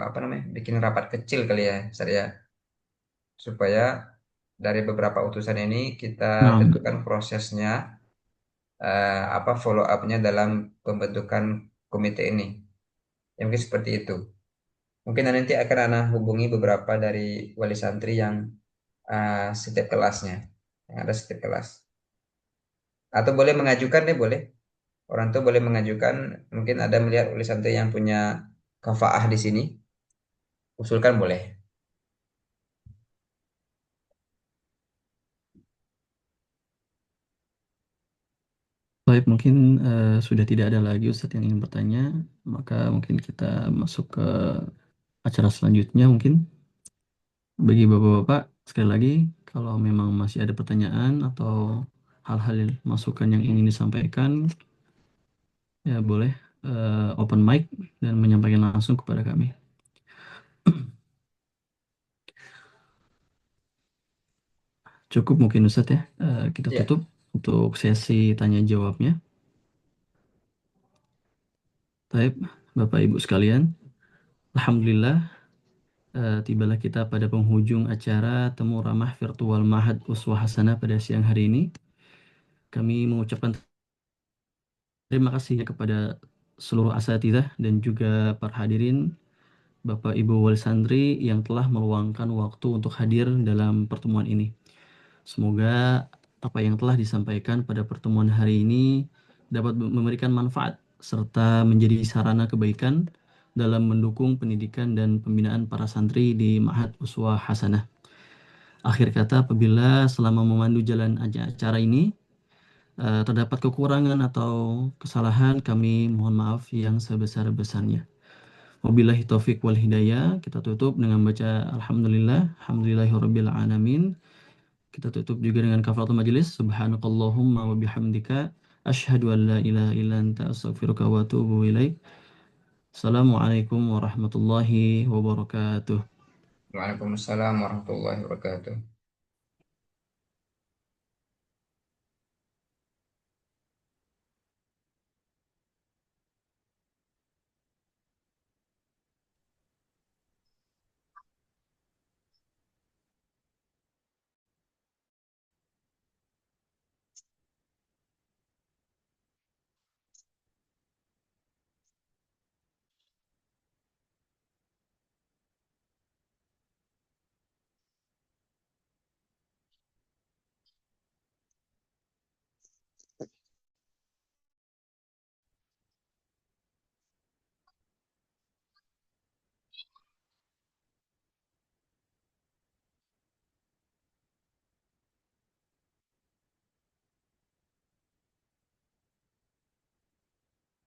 apa namanya? Bikin rapat kecil kali ya, saya, supaya dari beberapa utusan ini kita Nah, tentukan prosesnya, apa follow up-nya dalam pembentukan komite ini. Ya, mungkin seperti itu. Mungkin nanti akan Ana hubungi beberapa dari wali santri yang setiap kelasnya, yang ada setiap kelas. Atau boleh mengajukan deh, boleh. Orang tua boleh mengajukan, mungkin ada melihat wali santri yang punya kafaah di sini, usulkan boleh. baik, mungkin sudah tidak ada lagi Ustadz yang ingin bertanya, maka mungkin kita masuk ke acara selanjutnya mungkin. Bagi Bapak-Bapak, sekali lagi, kalau memang masih ada pertanyaan atau hal-hal masukan yang ingin disampaikan, ya boleh open mic dan menyampaikan langsung kepada kami. Cukup mungkin Ustadz ya, kita Ya, tutup untuk sesi tanya jawabnya. Baik, Bapak Ibu sekalian, Alhamdulillah tibalah kita pada penghujung acara Temu Ramah Virtual Mahad Uswah Hasanah pada siang hari ini. Kami mengucapkan terima kasih kepada seluruh asatidzah dan juga para hadirin, Bapak Ibu Wali Santri yang telah meluangkan waktu untuk hadir dalam pertemuan ini. Semoga apa yang telah disampaikan pada pertemuan hari ini dapat memberikan manfaat serta menjadi sarana kebaikan dalam mendukung pendidikan dan pembinaan para santri di Ma'had Uswah Hasanah. Akhir kata, apabila selama memandu jalan acara ini terdapat kekurangan atau kesalahan, kami mohon maaf yang sebesar-besarnya. Wabillahi taufik wal hidayah. Kita tutup dengan baca Alhamdulillah, Alhamdulillahirabbil alamin. Kita tutup juga dengan kafaratul majelis. Subhanakallahumma wa bihamdika asyhadu an la ilaha illa anta astaghfiruka wa atubu ilaik. Assalamualaikum warahmatullahi wabarakatuh. Waalaikumsalam warahmatullahi wabarakatuh.